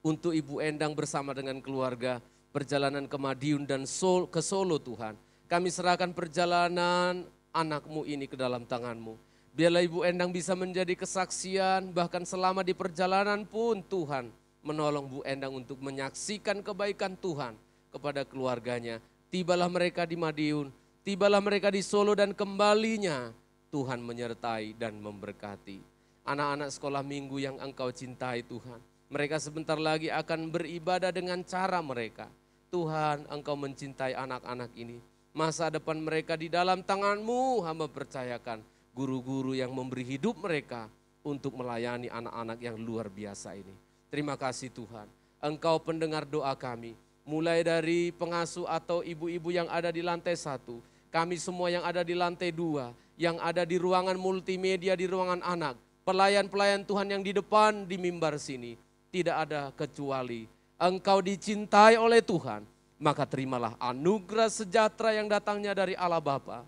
Untuk Ibu Endang bersama dengan keluarga perjalanan ke Madiun dan ke Solo Tuhan. Kami serahkan perjalanan anak-Mu ini ke dalam tangan-Mu. Biarlah Ibu Endang bisa menjadi kesaksian bahkan selama di perjalanan pun Tuhan menolong Bu Endang untuk menyaksikan kebaikan Tuhan kepada keluarganya. Tibalah mereka di Madiun. Tibalah mereka di Solo dan kembalinya Tuhan menyertai dan memberkati. Anak-anak sekolah minggu yang Engkau cintai Tuhan. Mereka sebentar lagi akan beribadah dengan cara mereka. Tuhan Engkau mencintai anak-anak ini. Masa depan mereka di dalam tangan-Mu hamba percayakan. Guru-guru yang memberi hidup mereka untuk melayani anak-anak yang luar biasa ini. Terima kasih Tuhan. Engkau pendengar doa kami. Mulai dari pengasuh atau ibu-ibu yang ada di lantai 1. Kami semua yang ada di lantai 2, yang ada di ruangan multimedia, di ruangan anak, pelayan-pelayan Tuhan yang di depan di mimbar sini, tidak ada kecuali Engkau dicintai oleh Tuhan, maka terimalah anugerah sejahtera yang datangnya dari Allah Bapa,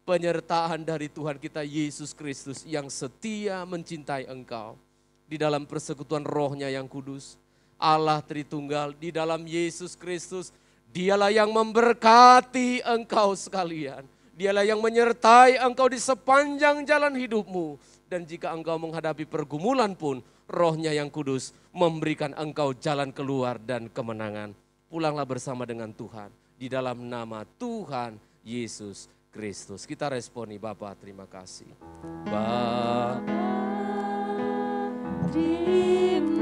penyertaan dari Tuhan kita Yesus Kristus yang setia mencintai Engkau, di dalam persekutuan Roh-Nya yang kudus, Allah Tritunggal di dalam Yesus Kristus. Dialah yang memberkati engkau sekalian. Dialah yang menyertai engkau di sepanjang jalan hidupmu. Dan jika engkau menghadapi pergumulan pun, Roh-Nya yang kudus memberikan engkau jalan keluar dan kemenangan. Pulanglah bersama dengan Tuhan. Di dalam nama Tuhan Yesus Kristus. Kita responi Bapa, terima kasih. Bapa, terima